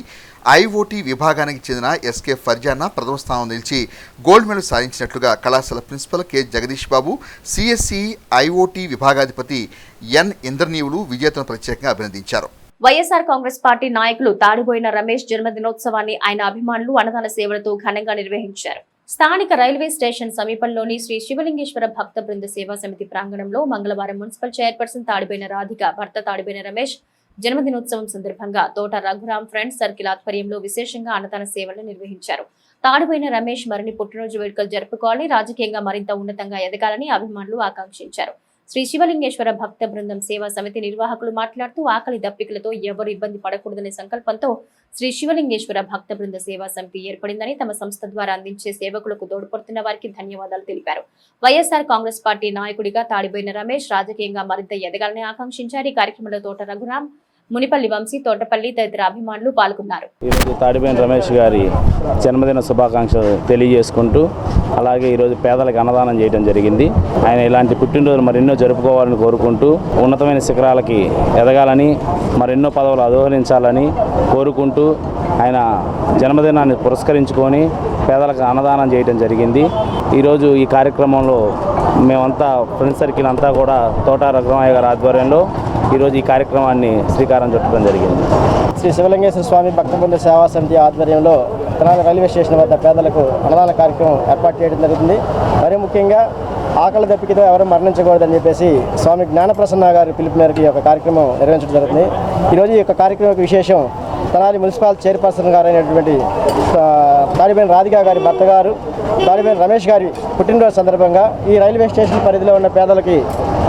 ఐఓటీ విభాగానికి చెందిన ఎస్కే ఫర్జానా ప్రథమ స్థానం నిలిచి గోల్డ్ మెడల్ సాధించినట్లుగా కళాశాల ప్రిన్సిపల్ కె జగదీష్ బాబు, సిఎస్సి ఐఓటీ విభాగాధిపతి ఎన్ ఇంద్రనీవులు విజేతను ప్రత్యేకంగా అభినందించారు.
వైఎస్ఆర్ కాంగ్రెస్ పార్టీ నాయకులు తాడిబోయిన రమేష్ జన్మదినోత్సవాన్ని ఆయన అభిమానులు అన్నదాన సేవలతో ఘనంగా నిర్వహించారు. స్థానిక రైల్వే స్టేషన్ సమీపంలోని శ్రీ శివలింగేశ్వర భక్త బృంద సేవా సమితి ప్రాంగణంలో మంగళవారం మున్సిపల్ చైర్పర్సన్ తాడిబోయిన రాధిక భర్త తాడిబోయిన రమేష్ జన్మదినోత్సవం సందర్భంగా తోట రఘురాం ఫ్రెండ్స్ సర్కిల్ ఆధ్వర్యంలో విశేషంగా అన్నదాన సేవలను నిర్వహించారు. తాడిబోయిన రమేష్ మరిన్ని పుట్టినరోజు వేడుకలు జరుపుకోవాలని, రాజకీయంగా మరింత ఉన్నతంగా ఎదగాలని అభిమానులు ఆకాంక్షించారు. శ్రీ శివలింగేశ్వర భక్త బృందం సేవా సమితి నిర్వాహకులు మాట్లాడుతూ ఆకలి దప్పికలతో ఎవరు ఇబ్బంది పడకూడదనే సంకల్పంతో శ్రీ శివలింగేశ్వర భక్త బృంద సేవా సమితి ఏర్పడిందని, తమ సంస్థ ద్వారా అందించే సేవకులకు తోడ్పడుతున్న వారికి ధన్యవాదాలు తెలిపారు. వైఎస్ఆర్ కాంగ్రెస్ పార్టీ నాయకుడిగా తాడిబోయిన రమేష్ రాజకీయంగా మరింత ఎదగాలని ఆకాంక్షించారు. ఈ కార్యక్రమంలో తోట రఘురాం, మునిపల్లి వంశీ, తోటపల్లి తదితర అభిమానులు పాల్గొన్నారు.
ఈరోజు తాడిబోయిన రమేష్ గారి జన్మదిన శుభాకాంక్షలు తెలియజేసుకుంటూ అలాగే ఈరోజు పేదలకు అన్నదానం చేయడం జరిగింది. ఆయన ఇలాంటి పుట్టినరోజులు మరెన్నో జరుపుకోవాలని కోరుకుంటూ ఉన్నతమైన శిఖరాలకి ఎదగాలని, మరెన్నో పదవులు అధిరోహించాలని కోరుకుంటూ ఆయన జన్మదినాన్ని పురస్కరించుకొని పేదలకు అన్నదానం చేయడం జరిగింది. ఈరోజు ఈ కార్యక్రమంలో మేమంతా ఫ్రెండ్స్ సర్కిల్ అంతా కూడా తోట రఘురామయ్య గారి ఆధ్వర్యంలో ఈరోజు ఈ కార్యక్రమాన్ని శ్రీకారం చుట్టడం జరిగింది.
శ్రీ శివలింగేశ్వర స్వామి భక్త బృంద సేవా సమితి ఆధ్వర్యంలో తెనాలి రైల్వే స్టేషన్ వద్ద పేదలకు అన్నదాన కార్యక్రమం ఏర్పాటు చేయడం జరుగుతుంది. మరీ ముఖ్యంగా ఆకలి దప్పికతో ఎవరు మరణించకూడదని చెప్పేసి స్వామి జ్ఞానప్రసన్న గారి పిలుపు మేరకు ఈ యొక్క కార్యక్రమం నిర్వహించడం జరుగుతుంది. ఈరోజు ఈ యొక్క కార్యక్రమం విశేషం తెనాలి మున్సిపల్ చైర్పర్సన్ గారైనటువంటి తాడిబోయిన రాధిక గారి భర్త గారు తాడిబోయిన రమేష్ గారి పుట్టినరోజు సందర్భంగా ఈ రైల్వే స్టేషన్ పరిధిలో ఉన్న పేదలకి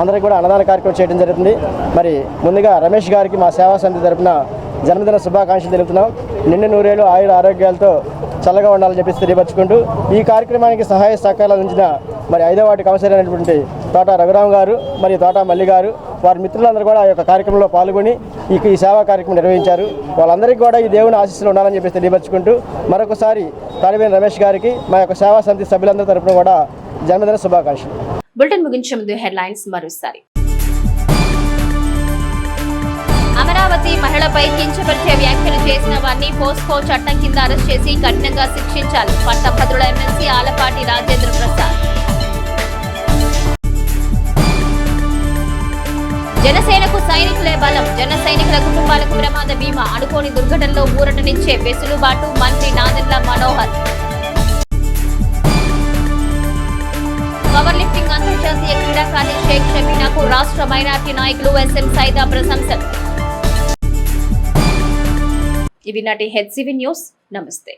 అందరికీ కూడా అన్నదాన కార్యక్రమం చేయడం జరుగుతుంది. మరి ముందుగా రమేష్ గారికి మా సేవా సమితి తరపున జన్మదిన శుభాకాంక్షలు తెలుపుతున్నాం. నిండు నూరేళ్ళు ఆయుర ఆరోగ్యాలతో చల్లగా ఉండాలని చెప్పి తెలియపరుచుకుంటూ ఈ కార్యక్రమానికి సహాయ సహకారాలు అందించిన మరి 5వ వార్డు కౌన్సిలర్ అయినటువంటి తోట రఘురాం గారు మరియు తోట మల్లి గారు వారి మిత్రులందరూ కూడా ఆ యొక్క కార్యక్రమంలో పాల్గొని ఈ సేవా కార్యక్రమం నిర్వహించారు. వాళ్ళందరికీ కూడా ఈ దేవుని ఆశీస్సులు ఉండాలని చెప్పి తెలియపరుచుకుంటూ మరొకసారి తాడిబోయిన రమేష్ గారికి మా యొక్క సేవా సమితి సభ్యులందరి తరపున కూడా జన్మదిన శుభాకాంక్షలు.
బులెటిన్ ముగించే ముందు హెడ్లైన్స్ మరోసారి. అమరావతి మహిళపై కించపరిచే వ్యాఖ్యలు చేసిన వారిని పోస్కో చట్టం కింద అరెస్ట్ చేసి కఠినంగా శిక్షించాలి. పట్టభద్రుల ఎమ్మెల్సీ ఆలపాటి రాజేంద్ర ప్రసాద్. జనసేనకు సైనికులే బలం, జన సైనికుల కుటుంబాలకు ప్రమాద బీమా, అనుకోని దుర్ఘటనలో ఊరటనిచ్చే వెసులుబాటు మంత్రి నాదెండ్ల మనోహర్. కార్యక్రమాలకు రాష్ట్ర మైనార్టీ నాయకులు ఎస్ఎం సైదా ప్రశంసలు. ఇవి నాటి హెచ్సివి న్యూస్. నమస్తే.